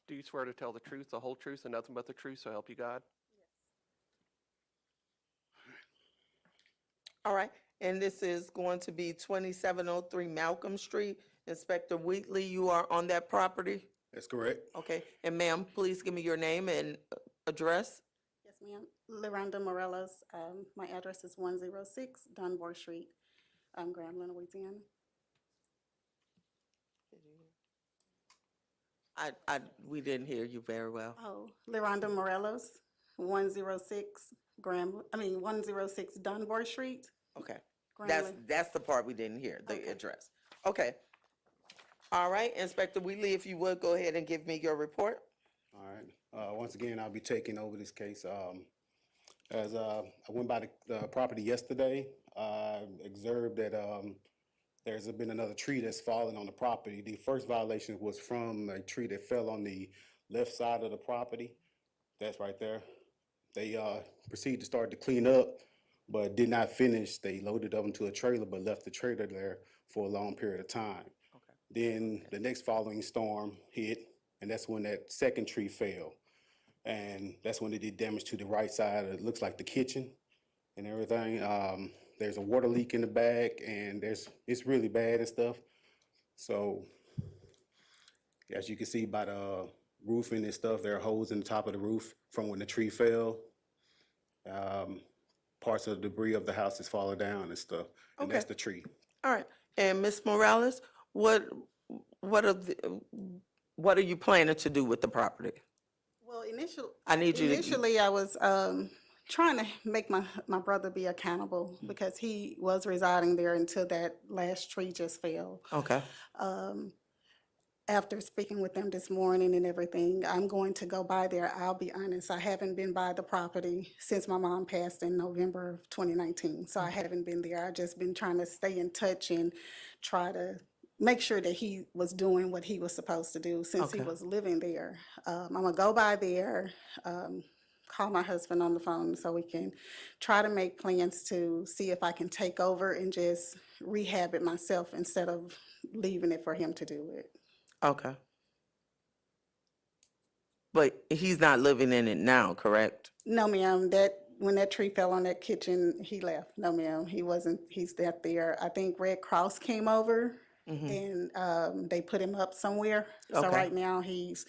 Do you swear to tell the truth, the whole truth, and nothing but the truth, so help you God? All right, and this is going to be 2703 Malcolm Street. Inspector Wheatley, you are on that property? That's correct. Okay, and ma'am, please give me your name and address. Yes, ma'am. LaRonda Morelos. My address is 106 Dunbar Street, Grambling, Louisiana. We didn't hear you very well. Oh, LaRonda Morelos, 106 106 Dunbar Street. Okay, Grambling. that's the part we didn't hear, the address. Okay. All right, Inspector Wheatley, if you would, go ahead and give me your report. All right. Once again, I'll be taking over this case. As I went by the property yesterday, I observed that there's been another tree that's fallen on the property. The first violation was from a tree that fell on the left side of the property. That's right there. They proceeded to start to clean up, but did not finish. They loaded up into a trailer, but left the trailer there for a long period of time. Then the next following storm hit, and that's when that second tree fell. And that's when it did damage to the right side. It looks like the kitchen and everything. There's a water leak in the back, and it's really bad and stuff. So as you can see by the roofing and stuff, there are holes in the top of the roof from when the tree fell. Parts of the debris of the house is falling down and stuff, and that's the tree. All right, and Ms. Morales, what are you planning to do with the property? Well, I need you to. initially I was trying to make my brother be accountable because he was residing there until that last tree just fell. Okay, After speaking with them this morning and everything, I'm going to go by there. I'll be honest, I haven't been by the property since my mom passed in November of 2019. So I haven't been there. I've just been trying to stay in touch and try to make sure that he was doing what he was supposed to do since he Okay. was living there. I'm gonna go by there, call my husband on the phone so we can try to make plans to see if I can take over and just rehab it myself instead of leaving it for him to do it. okay. But he's not living in it now, correct? No, ma'am, when that tree fell on that kitchen, he left. No, ma'am, he wasn't, he's not there. I think Red Cross came over and they put him up somewhere. So Okay. right now he's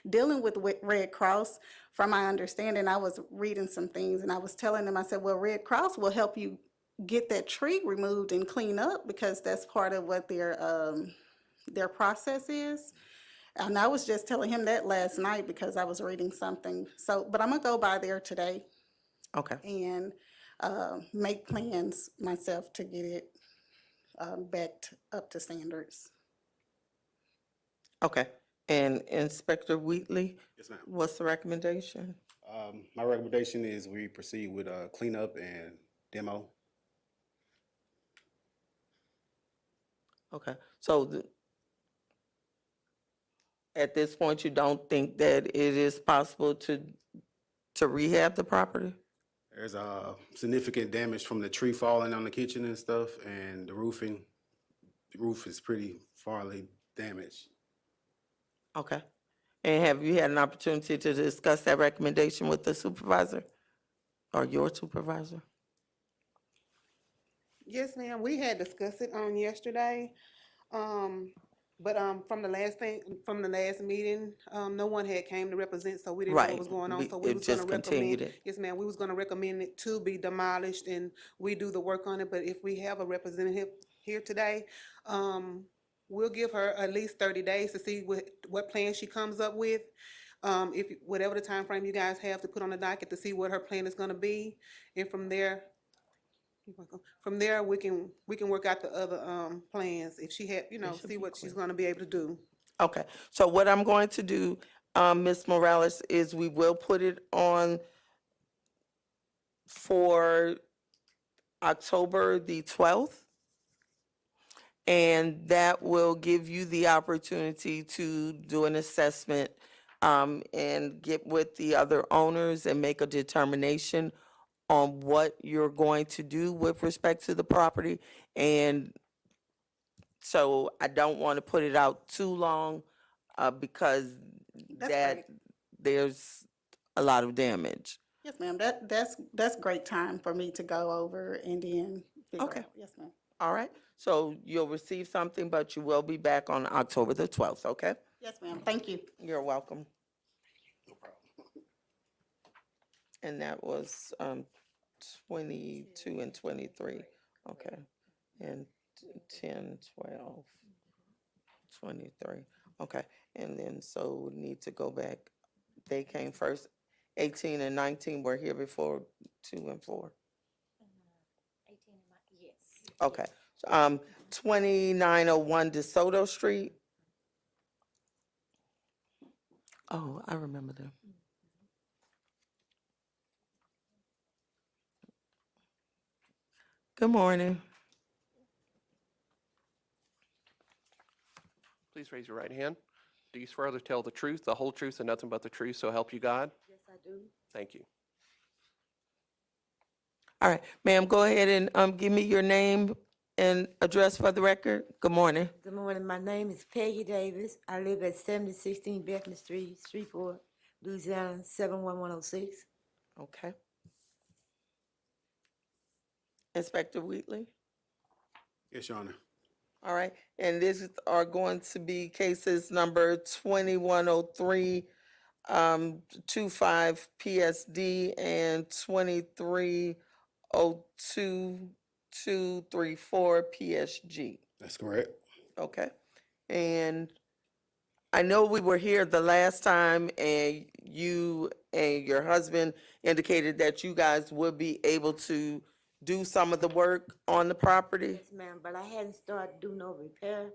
dealing with Red Cross. From my understanding, I was reading some things and I was telling them, I said, well, Red Cross will help you get that tree removed and clean up because that's part of what their process is. And I was just telling him that last night because I was reading something. So, but I'm gonna go by there today Okay, and make plans myself to get it back up to standards. okay. And Inspector Wheatley, Yes, ma'am. what's the recommendation? My recommendation is we proceed with cleanup and demo. Okay, so at this point, you don't think that it is possible to rehab the property? There's significant damage from the tree falling on the kitchen and stuff, and the roofing. The roof is pretty farly damaged. Okay. And have you had an opportunity to discuss that recommendation with the supervisor or your supervisor? Yes, ma'am, we had discussed it on yesterday. But from the last meeting, no one had came to represent, so we didn't know what Right. was going on. We- So we it was gonna just continued recommend, it. yes, ma'am, we was gonna recommend it to be demolished and we do the work on it. But if we have a representative here today, we'll give her at least 30 days to see what plan she comes up with. If, whatever the time frame you guys have to put on the docket to see what her plan is gonna be. And from there, we can work out the other plans if she had, see what she's gonna be able to do. Okay, so what I'm going to do, Ms. Morales, is we will put it on for October the 12th. And that will give you the opportunity to do an assessment and get with the other owners and make a determination on what you're going to do with respect to the property. And so I don't want to put it out too long because That's that great. there's a lot of damage. Yes, ma'am. That's great time for me to go over and then figure Okay. out. Yes, ma'am. All right, so you'll receive something, but you will be back on October the 12th, okay? Yes, ma'am. Thank you. You're welcome. And that was 22 and 23, okay? And 10, 12, 23, okay? And then, so we need to go back. They came first. 18 and 19 were here before 2 and 4. 18 and yes. Okay, 2901 DeSoto Street. Oh, I remember them. Good morning. Please raise your right hand. Do you swear to tell the truth, the whole truth, and nothing but the truth, so help you God? Yes, I do. Thank you. All right, ma'am, go ahead and give me your name and address for the record. Good morning. Good morning. My name is Peggy Davis. I live at 7016 Beckman Street, Shreveport, Louisiana, 71106. Okay. Inspector Wheatley. Yes, Your Honor. All right, and these are going to be cases number 2103, 25 PSD and 2302, 234 PSG. That's correct. Okay, and I know we were here the last time and you and your husband indicated that you guys would be able to do some of the work on the property. Yes, ma'am, but I hadn't started doing no repair.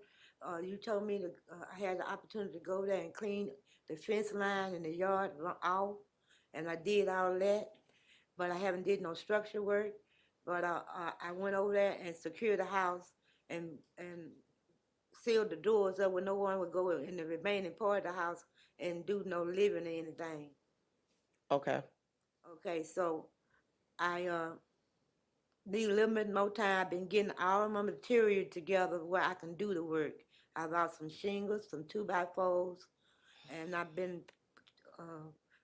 You told me that I had the opportunity to go there and clean the fence line in the yard out, and I did all that, but I haven't did no structure work. But I went over there and secured the house and sealed the doors up where no one would go in the remaining part of the house and do no living or anything. Okay, Okay, so I need a little bit more time. I've been getting all of my material together where I can do the work. I bought some shingles, some 2x4s, and I've been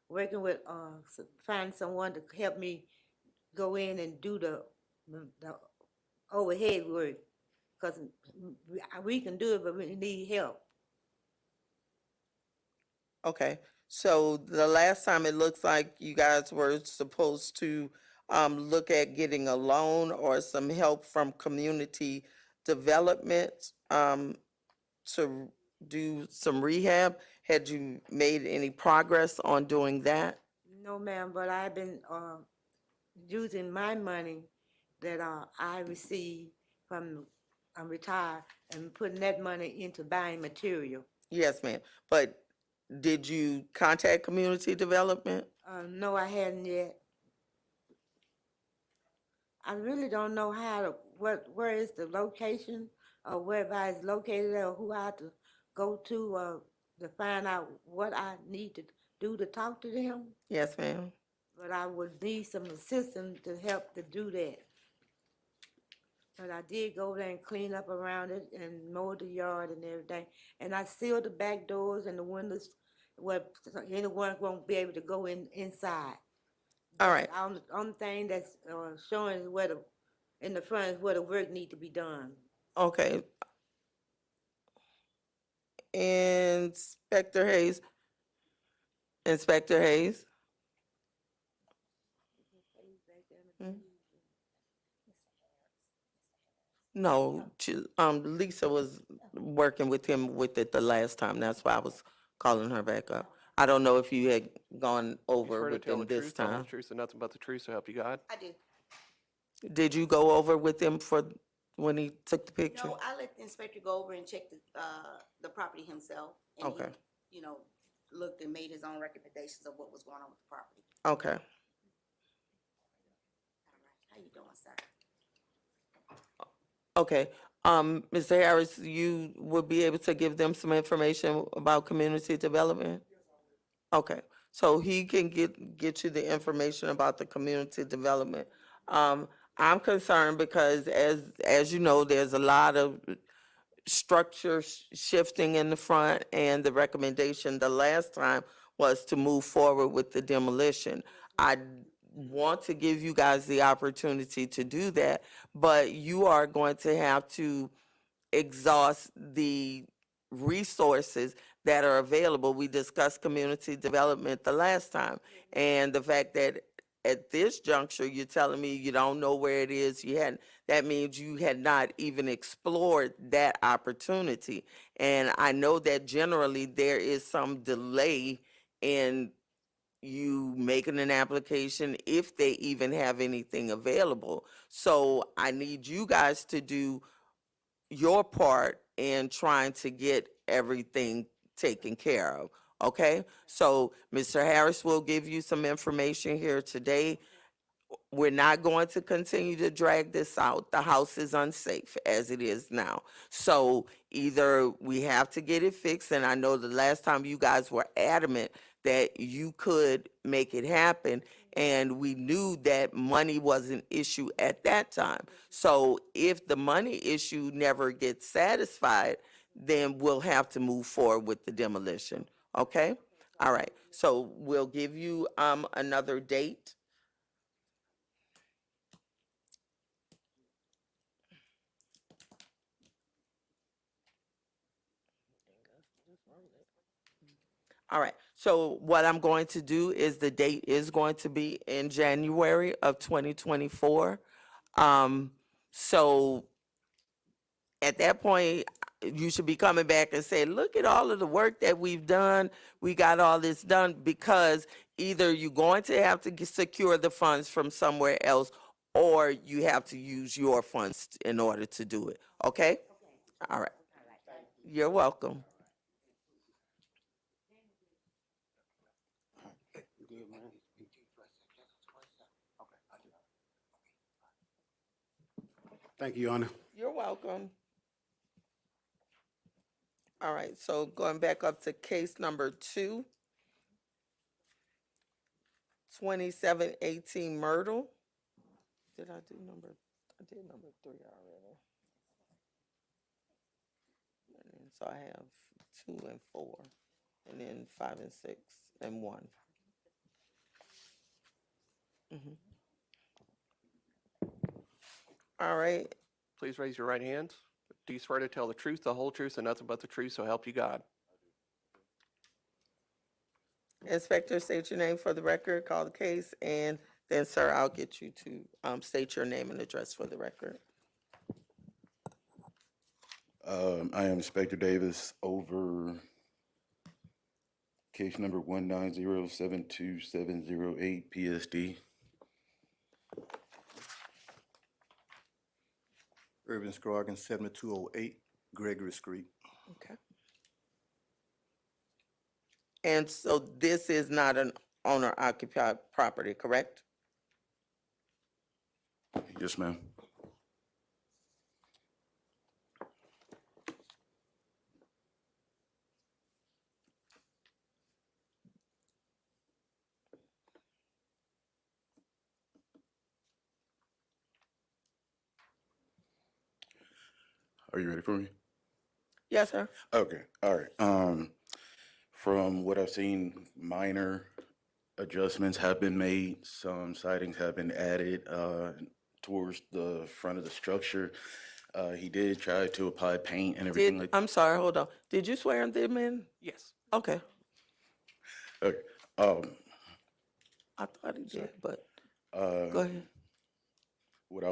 working with finding someone to help me go in and do the overhead work, because we can do it, but we need help. okay. So the last time it looks like you guys were supposed to look at getting a loan or some help from community development to do some rehab. Had you made any progress on doing that? No, ma'am, but I've been using my money that I receive from I'm retired and putting that money into buying material. Yes, ma'am. But did you contact community development? No, I hadn't yet. I really don't know how to, where is the location or wherever it's located or who I have to go to find out what I need to do to talk to them. Yes, ma'am. But I would need some assistance to help to do that. But I did go there and clean up around it and mow the yard and everything. And I sealed the back doors and the windows where anyone won't be able to go inside. All right. Only thing that's showing is where in the front is where the work need to be done. Okay. Inspector Hayes. Inspector Hayes. No, Lisa was working with him with it the last time. That's why I was calling her back up. I don't know if you had gone You over swear to with tell him the this truth, the whole time. truth, and nothing but the truth, so help you God? I do. Did you go over with him for when he took the picture? No, I let the inspector go over and check the property himself. And Okay. he, looked and made his own recommendations of what was going on with the property. Okay. All right. How you doing, sir? Okay, Mr. Harris, you would be able to give them some information about community development? Okay, so he can get you the information about the community development. I'm concerned because as you know, there's a lot of structure shifting in the front, and the recommendation the last time was to move forward with the demolition. I want to give you guys the opportunity to do that, but you are going to have to exhaust the resources that are available. We discussed community development the last time, and the fact that at this juncture, you're telling me you don't know where it is, that means you had not even explored that opportunity. And I know that generally there is some delay in you making an application if they even have anything available. So I need you guys to do your part in trying to get everything taken care of, okay? So Mr. Harris will give you some information here today. We're not going to continue to drag this out. The house is unsafe as it is now. So either we have to get it fixed, and I know the last time you guys were adamant that you could make it happen, and we knew that money was an issue at that time. So if the money issue never gets satisfied, then we'll have to move forward with the demolition, okay? All right, so we'll give you another date. All right, so what I'm going to do is the date is going to be in January of 2024. So at that point, you should be coming back and say, look at all of the work that we've done. We got all this done, because either you're going to have to secure the funds from somewhere else, or you have to use your funds in order to do it, okay? All right, you're welcome. Thank you, Your Honor. You're welcome. All right, so going back up to case number 2, 2718 Myrtle. I did number 3 already. And then, so I have 2 and 4, and then 5 and 6 and 1. All right, Please raise your right hand. Do you swear to tell the truth, the whole truth, and nothing but the truth, so help you God? Inspector, state your name for the record, call the case, and then, sir, I'll get you to state your name and address for the record. I am Inspector Davis over case number 190-72708 PSD. Irvin Scroggin, 7208 Gregory Street. Okay. And so this is not an owner-occupied property, correct? Yes, ma'am. Are you ready for me? Yes, sir. Okay, all right. From what I've seen, minor adjustments have been made. Some sidings have been added towards the front of the structure. He did try to apply paint and everything I'm sorry, hold on. Did you swear them in? Yes. Okay, Okay. I thought he did, but Go ahead. What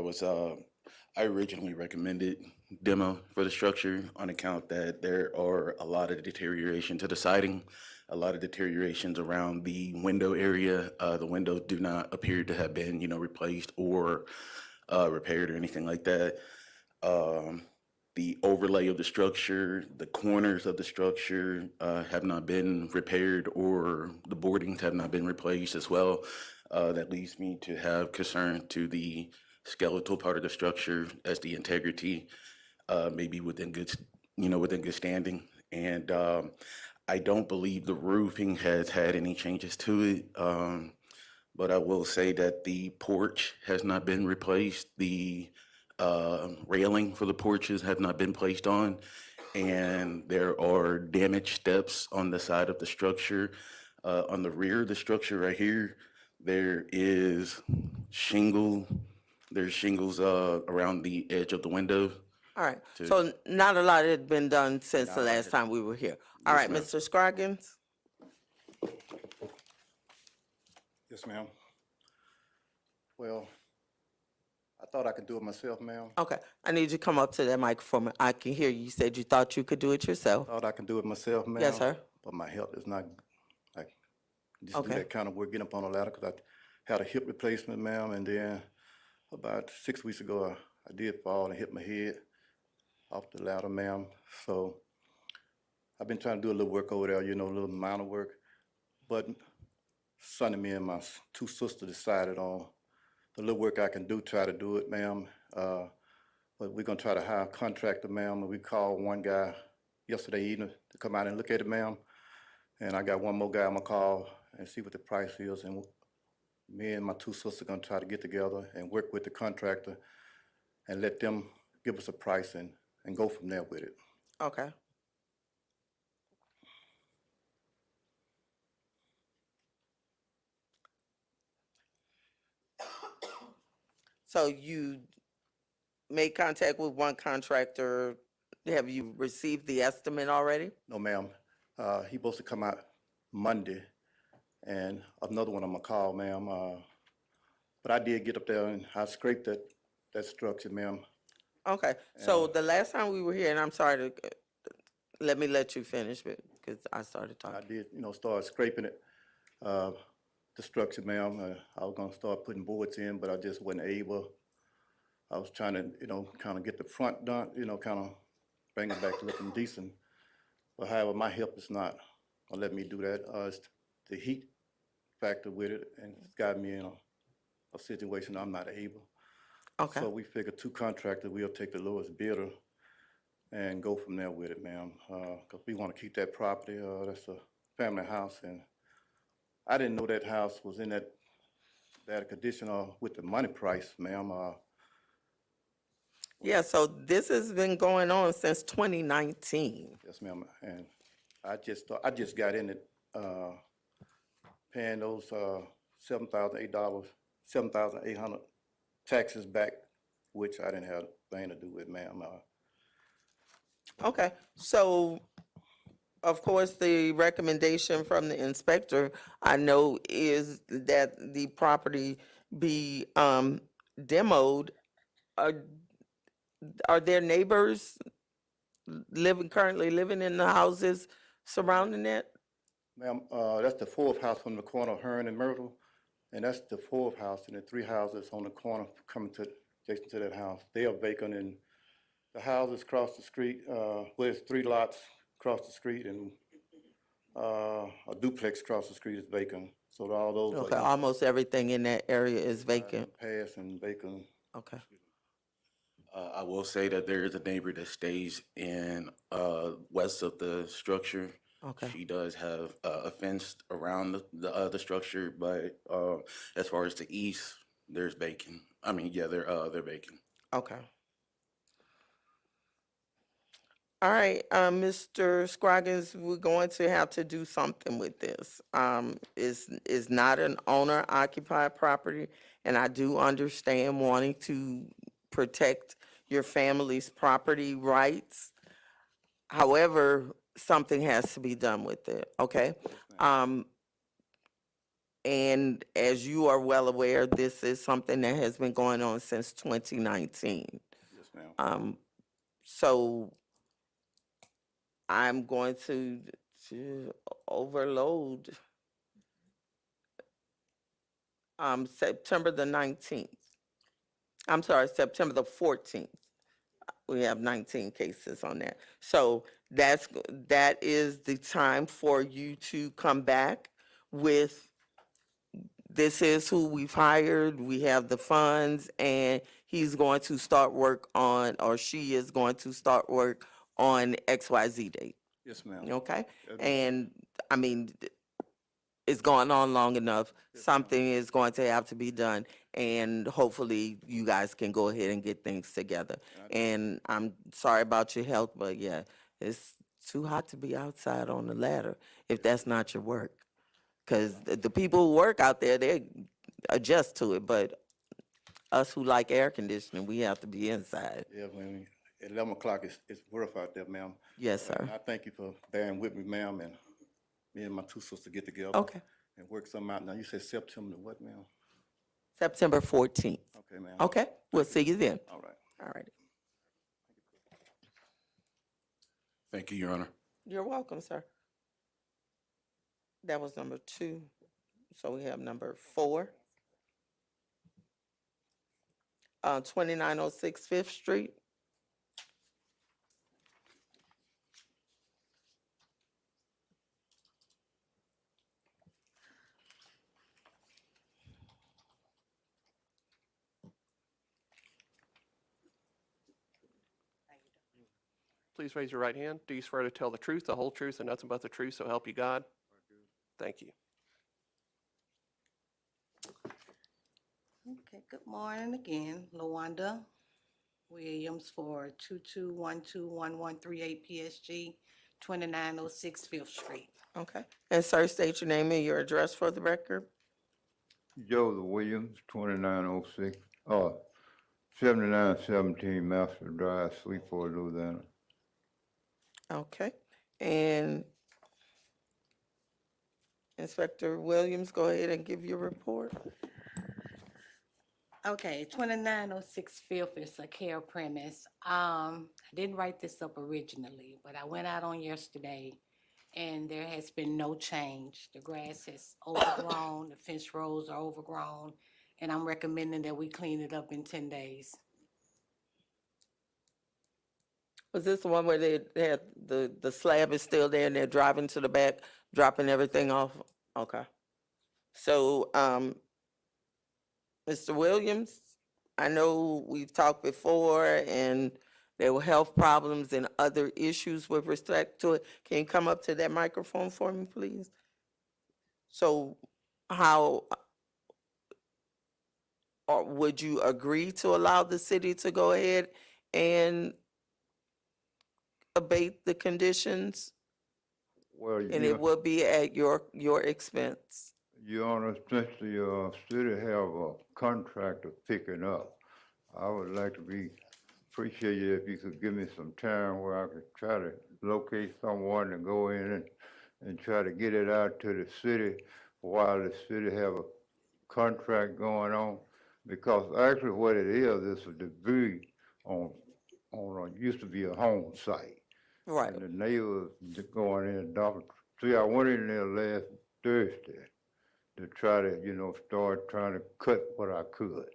I originally recommended demo for the structure on account that there are a lot of deterioration to the siding, a lot of deteriorations around the window area. The windows do not appear to have been, replaced or repaired or anything like that. The overlay of the structure, the corners of the structure have not been repaired, or the boardings have not been replaced as well. That leads me to have concern to the skeletal part of the structure as the integrity, maybe within good, within good standing. And I don't believe the roofing has had any changes to it. But I will say that the porch has not been replaced. The railing for the porches have not been placed on. And there are damaged steps on the side of the structure. On the rear of the structure right here, there is shingle, there's shingles around the edge of the window. All right, to- so not a lot had been done since Not the a lot last had- time we were here. All Yes, right, ma'am. Mr. Scroggins? Yes, ma'am. Well, I thought I could do it myself, ma'am. Okay, I need you to come up to that microphone. I can hear you. You said you thought you could do it yourself. Thought I could do it myself, ma'am. Yes, sir. But my health is not, like, just Okay. do that kind of work, getting up on a ladder, because I had a hip replacement, ma'am, and then about 6 weeks ago, I did fall and hit my head off the ladder, ma'am. So I've been trying to do a little work over there, a little minor work. But Sonny, me and my two sisters decided on the little work I can do, try to do it, ma'am. But we're gonna try to hire a contractor, ma'am, and we called one guy yesterday evening to come out and look at it, ma'am. And I got one more guy I'm gonna call and see what the price is, and me and my two sisters gonna try to get together and work with the contractor and let them give us a price and go from there with it. Okay. So you made contact with one contractor. Have you received the estimate already? No, ma'am. He supposed to come out Monday, and another one I'm gonna call, ma'am. But I did get up there and I scraped that structure, ma'am. Okay, so the last time we were here, and I'm sorry to, let you finish, because I started I talking. did, start scraping it, the structure, ma'am. I was gonna start putting boards in, but I just wasn't able. I was trying to, kind of get the front done, kind of bring it back to looking decent. But however, my hip is not gonna let me do that. It's the heat factor with it, and it's got me in a situation I'm not able. Okay. So we figured two contractors, we'll take the lowest bidder and go from there with it, ma'am. Because we want to keep that property. That's a family house, and I didn't know that house was in that bad condition with the money price, ma'am. Yeah, so this has been going on since 2019. Yes, ma'am. And I just got in it, paying those $7,800 taxes back, which I didn't have a thing to do with, ma'am. Okay, so of course, the recommendation from the inspector, I know, is that the property be demoed. Are there neighbors currently living in the houses surrounding it? Ma'am, that's the fourth house from the corner of Hearn and Myrtle, and that's the fourth house, and the three houses on the corner coming to, adjacent to that house. They are vacant, and the houses across the street, there's 3 lots across the street, and a duplex across the street is vacant. So all those Okay, are almost everything in that area is vacant. pass and vacant. Okay. I will say that there is a neighbor that stays in west of the structure. Okay. She does have a fence around the structure, but as far as the east, there's vacant. I mean, yeah, they're vacant. Okay. All right, Mr. Scroggins, we're going to have to do something with this. It's not an owner occupied property, and I do understand wanting to protect your family's property rights. However, something has to be done with it, okay? And as you are well aware, this is something that has been going on since 2019. Yes, ma'am. So I'm going to overload September the 19th. I'm sorry, September the 14th. We have 19 cases on that. So that is the time for you to come back with this is who we've hired, we have the funds, and he's going to start work on, or she is going to start work on XYZ date, Yes, ma'am. okay? Yes, ma'am. And, I mean, it's gone on long enough. Something is going to have to be done, and hopefully you guys can go ahead and get things together. And I'm sorry about your health, but yeah, it's too hot to be outside on the ladder if that's not your work. Because the people who work out there, they adjust to it, but us who like air conditioning, we have to be inside. Yeah, when 11 o'clock, it's rough out there, ma'am. Yes, sir. And I thank you for bearing with me, ma'am, and me and my two sisters get together. Okay. And work something out. Now, you said September what, ma'am? September 14th. Okay, ma'am. Okay, we'll see you then. All right. All right. Thank you, Your Honor. You're welcome, sir. That was number 2. So we have number 4. 2906 Fifth Street. Please raise your right hand. Do you swear to tell the truth, the whole truth, and nothing but the truth, so help you God? Thank you. Okay, good morning again. LaWanda Williams for 22121138 PSG, 2906 Fifth Street. Okay. And sir, state your name and your address for the record. Joseph Williams, 2906, 7917 Master Drive, Shreveport, Louisiana. Okay. And Inspector Williams, go ahead and give your report. Okay, 2906 Fifth is a care premise. I didn't write this up originally, but I went out on yesterday and there has been no change. The grass is overgrown, the fence rows are overgrown, and I'm recommending that we clean it up in 10 days. Was this the one where they had the slab is still there and they're driving to the back, dropping everything off? Okay. So, Mr. Williams, I know we've talked before and there were health problems and other issues with respect to it. Can you come up to that microphone for me, please? So how, or would you agree to allow the city to go ahead and abate the conditions? Well, And it will be at your expense. Your Honor, since the city have a contractor picking up, I would like to appreciate it if you could give me some time where I could try to locate someone to go in and try to get it out to the city while the city have a contract going on. Because actually what it is a debris on used to be a home site. Right. And the neighbors just going in and dumping. See, I went in there last Thursday to try to, start trying to cut what I could.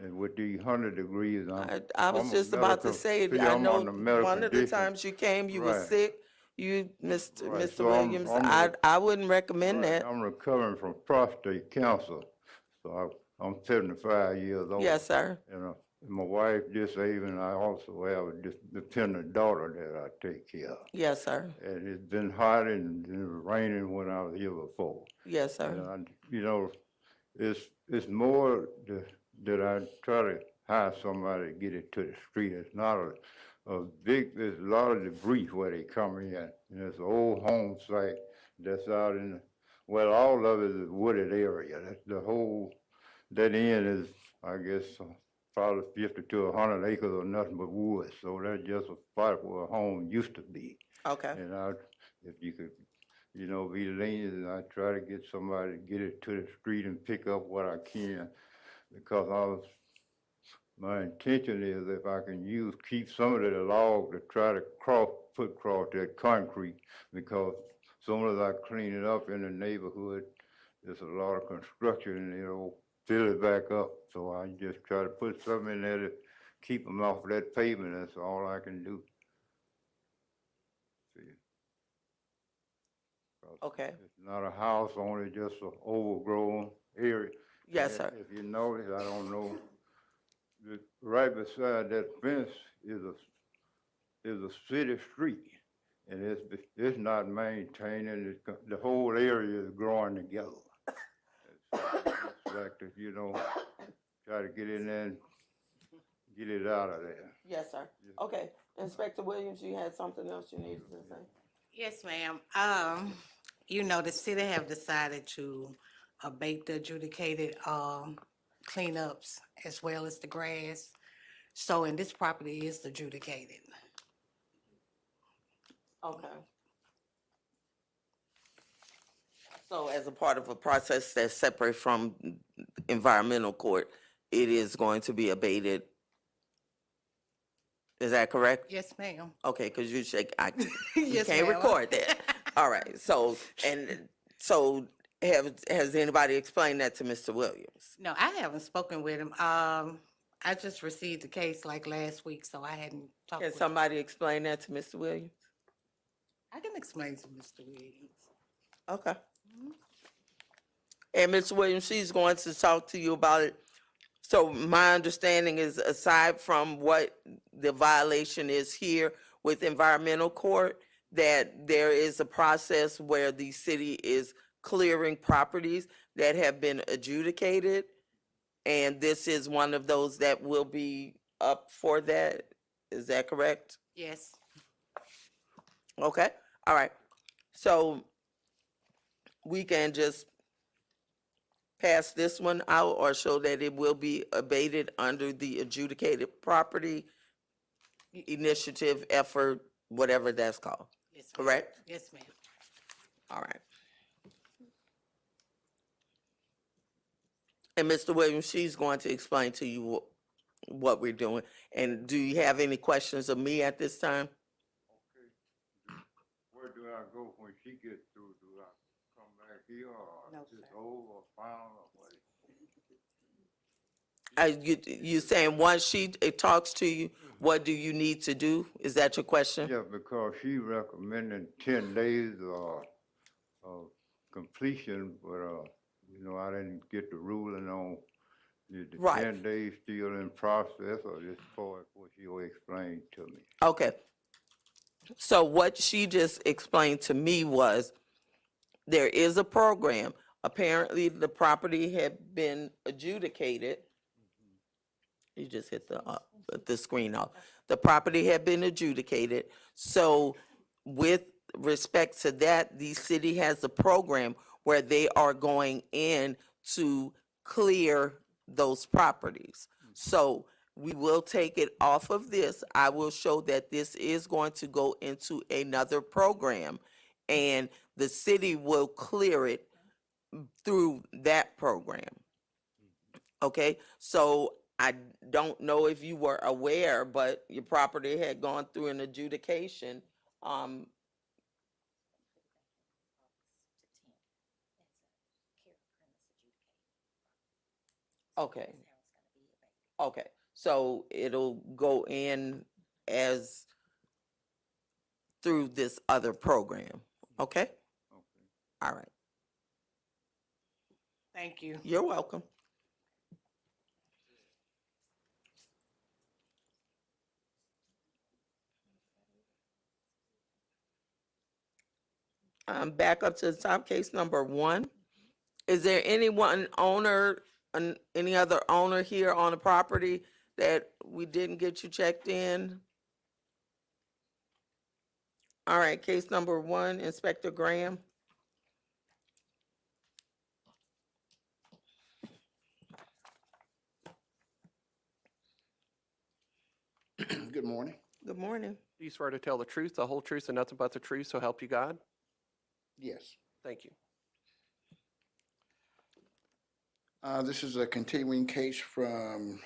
And with these 100 degrees, I was just about to say, I know one of the condition. times you came, you were Right. sick. Mr. Right, Mr. so I'm- Williams, I'm I wouldn't recommend Right, that. I'm recovering from prostate cancer, so I'm 75 years old. Yes, sir. My wife disabled, and I also have a dependent daughter that I take care of. Yes, sir. And it's been hot and it was raining when I was here before. Yes, sir. And it's more that I try to hire somebody to get it to the street. It's not there's a lot of debris where they come in. And it's an old home site that's out well, all of it is wooded area. That's that end is, I guess, probably 50 to 100 acres of nothing but woods. So that's just a spot where a home used to be. Okay. And if you could, be lenient, and I try to get somebody to get it to the street and pick up what I can, because my intention is if I can keep some of the log to try to put across that concrete, because as soon as I clean it up in the neighborhood, there's a lot of construction and it'll fill it back up. So I just try to put something in there to keep them off that pavement. That's all I can do. See? Okay. It's not a house, only just overgrown area. Yes, And sir. if you notice, I don't know, right beside that fence is a city street. And it's not maintaining, the whole area is growing together. It's like to, try to get in there and get it out of there. Yes, sir. Okay, Inspector Williams, you had something else you needed to say? Yes, ma'am. The city have decided to abate the adjudicated, cleanups as well as the grass. So, and this property is adjudicated. Okay. So as a part of a process that's separate from environmental court, it is going to be abated. Is that correct? Yes, ma'am. Okay, because you you Yes, can't ma'am. record that. All right, so has anybody explained that to Mr. Williams? No, I haven't spoken with him. I just received the case like last week, so I hadn't talked Can with him. somebody explain that to Mr. Williams? I can explain to Mr. Williams. Okay. And Mr. Williams, she's going to talk to you about it. So my understanding is, aside from what the violation is here with environmental court, that there is a process where the city is clearing properties that have been adjudicated. And this is one of those that will be up for that. Is that correct? Yes. Okay, all right. So we can just pass this one out or show that it will be abated under the adjudicated property initiative effort, whatever that's called. Yes, ma'am. Correct? Yes, ma'am. All right. And Mr. Williams, she's going to explain to you what we're doing. And do you have any questions of me at this time? Where do I go when she gets through? Do I come back here or No, just sir. over or final or what? You saying once she talks to you, what do you need to do? Is that your question? Yeah, because she recommended 10 days of completion, but, I didn't get the ruling on the Right. 10 days still in process or just for what you explained to me. Okay. So what she just explained to me was there is a program. Apparently, the property had been adjudicated. You just hit the screen off. The property had been adjudicated. So with respect to that, the city has a program where they are going in to clear those properties. So we will take it off of this. I will show that this is going to go into another program, and the city will clear it through that program. Okay, so I don't know if you were aware, but your property had gone through an adjudication. Okay. Okay, so it'll go in as through this other program, okay? All right, Thank you. you're welcome. Back up to the top, case number 1. Is there any other owner here on the property that we didn't get you checked in? All right, case number 1, Inspector Graham. Good morning. Good morning. Do you swear to tell the truth, the whole truth, and nothing but the truth, so help you God? Yes. Thank you. This is a continuing case from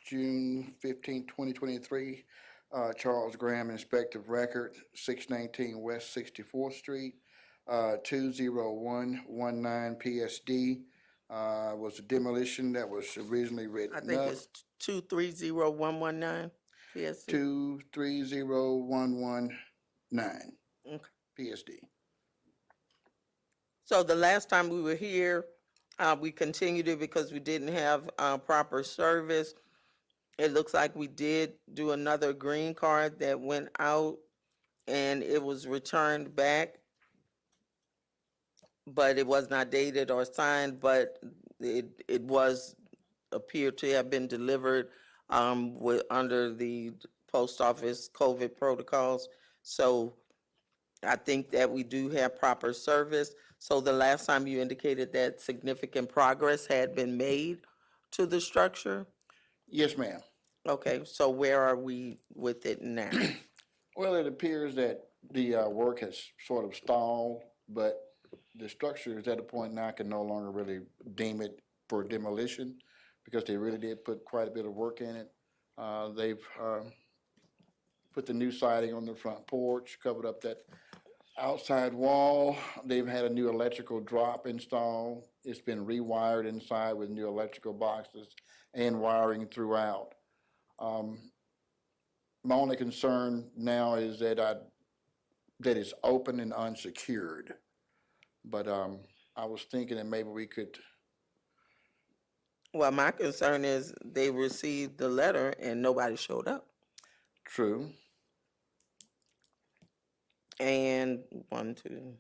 June 15, 2023. Charles Graham, Inspector of Record, 619 West 64th Street, 20119 PSD. Was a demolition that was originally written I up. think it's 230119 PSD. 230119 Okay. PSD. So the last time we were here, We continued it because we didn't have, proper service. It looks like we did do another green card that went out and it was returned back, but it was not dated or signed, but it was appeared to have been delivered, with, under the post office COVID protocols. So I think that we do have proper service. So the last time you indicated that significant progress had been made to the structure? Yes, ma'am. Okay, so where are we with it now? Well, it appears that the work has sort of stalled, but the structure is at a point now I can no longer really deem it for demolition because they really did put quite a bit of work in it. They've put the new siding on the front porch, covered up that outside wall. They've had a new electrical drop installed. It's been rewired inside with new electrical boxes and wiring throughout. My only concern now is that that it's open and unsecured. But I was thinking that maybe we could, Well, my concern is they received the letter and nobody showed up. true, And one, two,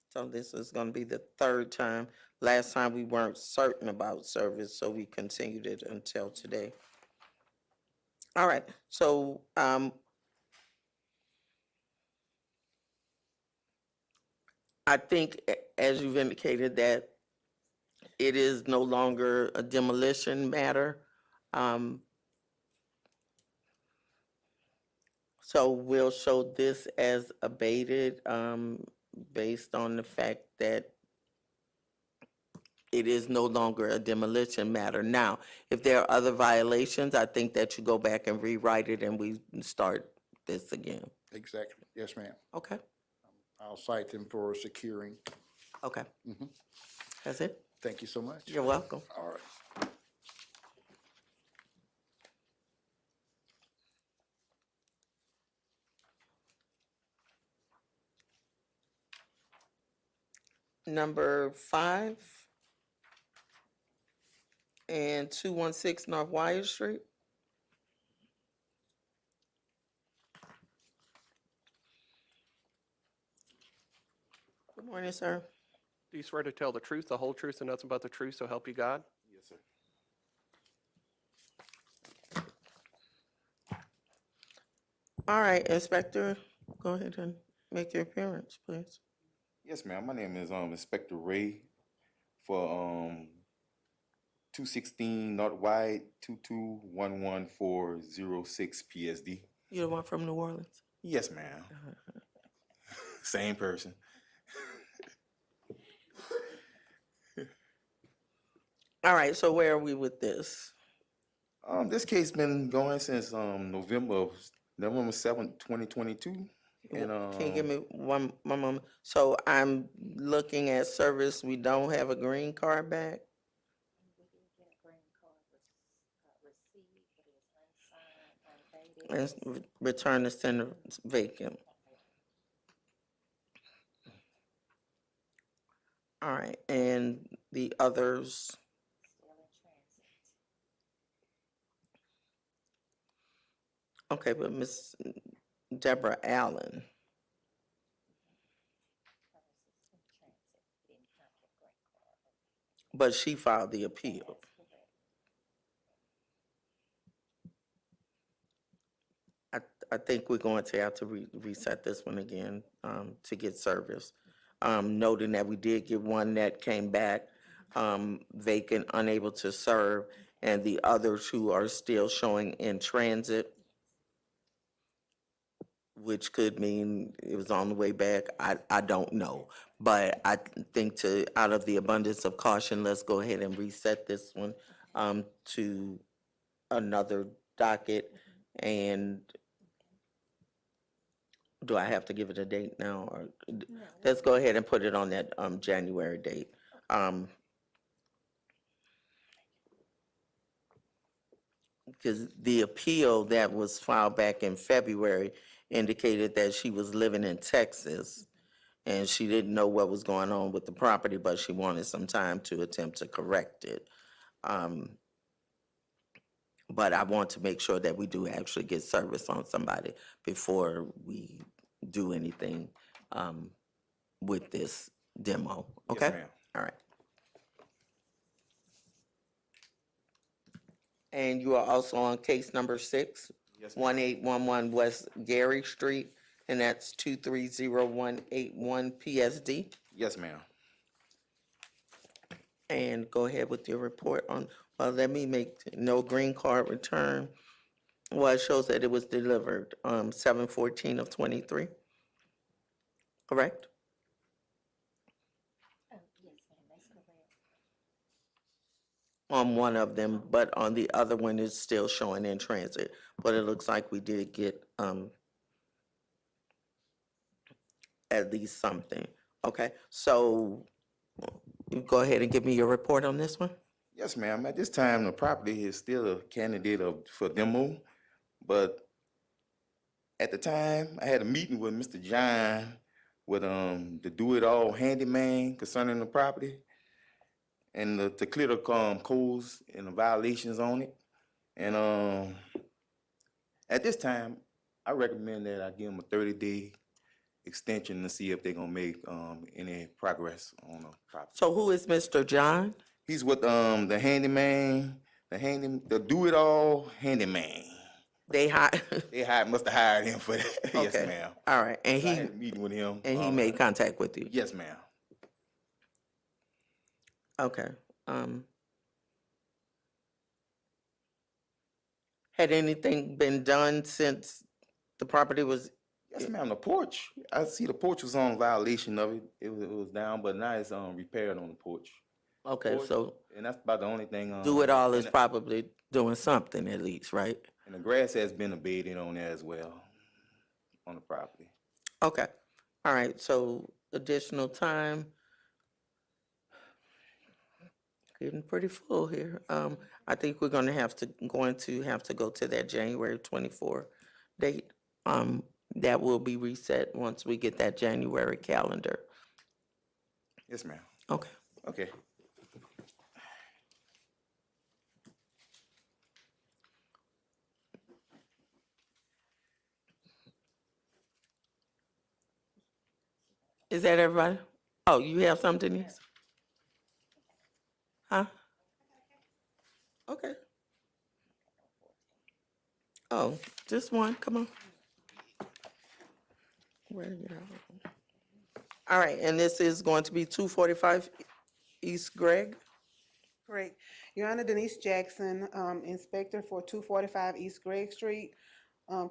so this is gonna be the third time. Last time we weren't certain about service, so we continued it until today. All right, so, I think, as you've indicated, that it is no longer a demolition matter. Um, So we'll show this as abated, based on the fact that it is no longer a demolition matter. Now, if there are other violations, I think that you go back and rewrite it and we start this again. exactly, yes, ma'am. Okay, I'll cite them for securing. okay. Mhm. That's it? Thank you so much. You're welcome. All right. Number 5 and 216 North Wyatt Street. Good morning, sir. Do you swear to tell the truth, the whole truth, and nothing but the truth, so help you God? Yes, sir. All right, Inspector, go ahead and make your appearance, please. Yes, ma'am. My name is Inspector Ray for 216 North Wide 2211406 PSD. You're the one from New Orleans? Yes, ma'am. Same person. All right, so where are we with this? This case been going since November 7th, 2022. And Can you give me one moment? So I'm looking at service, we don't have a green card back? And return the center vacant. All right, and the others? Okay, but Miss Deborah Allen. But she filed the appeal. I think we're going to have to reset this one again, to get service. Noting that we did get one that came back, vacant, unable to serve, and the others who are still showing in transit, which could mean it was on the way back. I don't know. But I think out of the abundance of caution, let's go ahead and reset this one, to another docket. And do I have to give it a date now, or let's go ahead and put it on that, January date. Because the appeal that was filed back in February indicated that she was living in Texas and she didn't know what was going on with the property, but she wanted some time to attempt to correct it. But I want to make sure that we do actually get service on somebody before we do anything with this demo, okay? ma'am. All right. And you are also on case number 6? Yes, ma'am. 1811 West Gary Street, and that's 2308181 PSD. Yes, ma'am. And go ahead with your report on, well, let me make, no green card return. Well, it shows that it was delivered 7/14 of 23. Correct? On one of them, but on the other one it's still showing in transit. But it looks like we did get at least something. Okay, so you go ahead and give me your report on this one. Yes, ma'am. At this time, the property is still a candidate for demo, but at the time, I had a meeting with Mr. John with the do-it-all handyman concerning the property and to clear the codes and the violations on it. And at this time, I recommend that I give them a 30-day extension to see if they're gonna make any progress on the property. So who is Mr. John? He's with the handyman, the do-it-all handyman. They must have hired him for that. Yes, Okay. ma'am. All right, and So I he, had a meeting with him. and he made contact with you? Yes, ma'am. Okay. Had anything been done since the property was? Yes, ma'am. The porch. I see the porch was on violation of it. It was down, but now it's repaired on the porch. Okay, Porch, so and that's about the only thing. Do It All is and, probably doing something at least, right? and the grass has been abated on there as well, on the property. Okay. All right, so additional time. Getting pretty full here. I think we're going to have to go to that January 24 date. That will be reset once we get that January calendar. Yes, ma'am. Okay. Okay. Is that everybody? Oh, you have something, Denise? Huh? Okay. Oh, just one, come on. Where are you? All right, and this is going to be 245 East Gregg? Correct. Your Honor, Denise Jackson, Inspector for 245 East Gregg Street,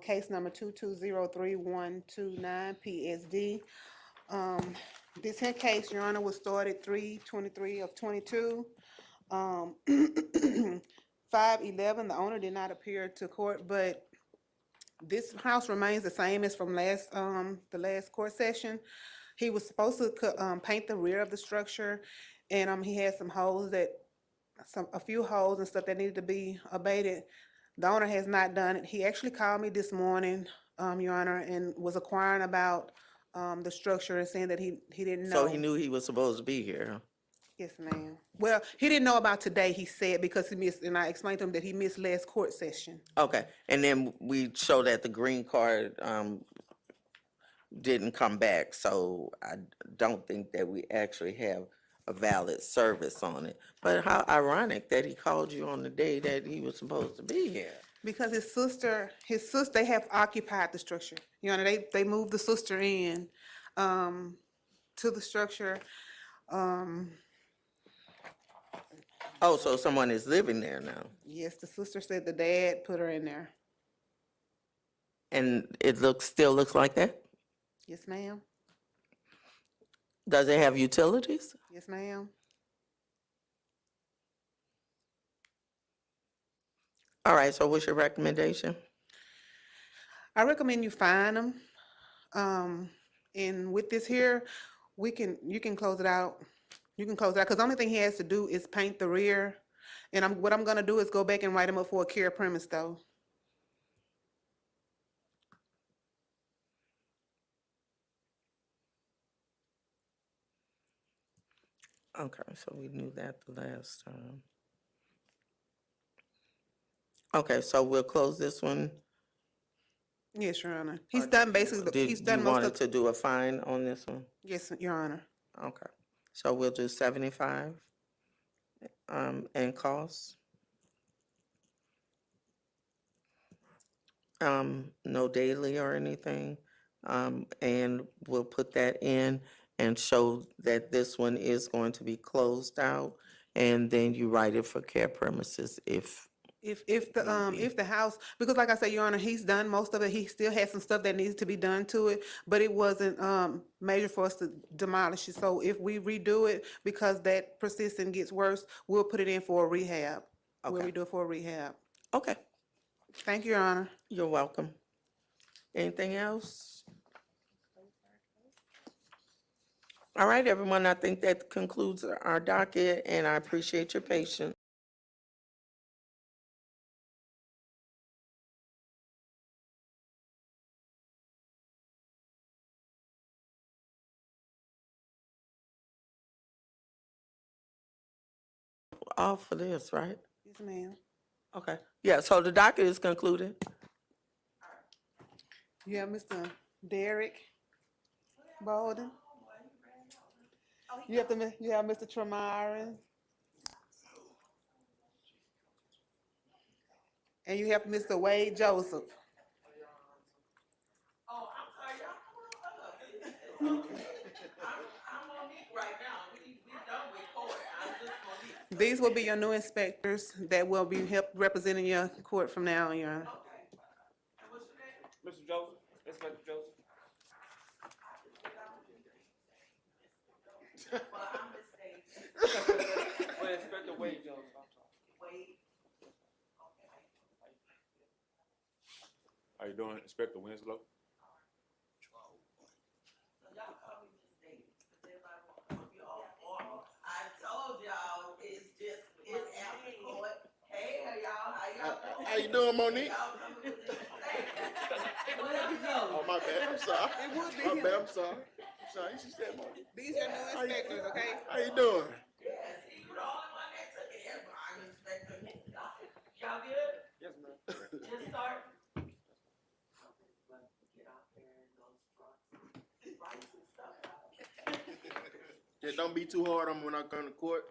case number 2203129 PSD. This here case, Your Honor, was started 3/23 of 22. 5/11, the owner did not appear to court, but this house remains the same as from the last court session. He was supposed to paint the rear of the structure, and he had some holes a few holes and stuff that needed to be abated. The owner has not done it. He actually called me this morning, Your Honor, and was inquiring about the structure and saying that he didn't know. So he knew he was supposed to be here, huh? Yes, ma'am. Well, he didn't know about today, he said, because he missed, and I explained to him that he missed last court session. Okay, and then we show that the green card didn't come back, so I don't think that we actually have a valid service on it. But how ironic that he called you on the day that he was supposed to be here. Because his sister, they have occupied the structure. You know, they moved the sister in to the structure. Oh, so someone is living there now, Yes, the sister said the dad put her in there. and it still looks like that? Yes, ma'am. Does it have utilities? Yes, ma'am. All right, so what's your recommendation? I recommend you fine them. And with this here, you can close it out. You can close it out, because the only thing he has to do is paint the rear. And what I'm gonna do is go back and write him up for a care premise though. Okay, so we knew that the last time. Okay, so we'll close this one. Yes, Your Honor. He's Or done basically, he's Did done you most wanted of, to do a fine on this one? yes, Your Honor. Okay, so we'll do 75, and costs. No daily or anything. And we'll put that in and show that this one is going to be closed out. And then you write it for care premises if, If Need be. if the house, because like I said, Your Honor, he's done most of it. He still has some stuff that needs to be done to it, but it wasn't major for us to demolish it. So if we redo it because that persists and gets worse, we'll put it in for a rehab. We'll Okay. redo it for a rehab. Okay, Thank you, Your Honor. you're welcome. Anything else? All right, everyone, I think that concludes our docket, and I appreciate your patience. All for this, right? Yes, ma'am. Okay, yeah, so the docket is concluded. You have Mr. Derek Bolden. You have Mr. Tremarin. And you have Mr. Wade Joseph. These will be your new inspectors that will be representing your court from now on, Your Honor. Mr. Joseph, Inspector Joseph. Well, Inspector Wade Joseph, I'm sorry. How you doing, Inspector Winslow? I told y'all, it's after court. Hey, y'all, How you doing, Monique? Oh, my bad, I'm sorry. It would be My him. bad, I'm sorry. I'm sorry, she said Monique. These are new inspectors, okay? How you doing? Yes, he was the only one that took it. I'm expecting it. Y'all good? Yes, ma'am. Just start. Yeah, don't be too hard on me when I come to court.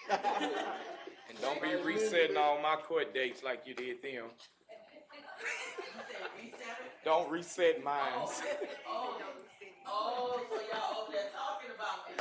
And don't be resetting all my court dates like you did them. Don't reset mine. Oh, so y'all over there talking about me.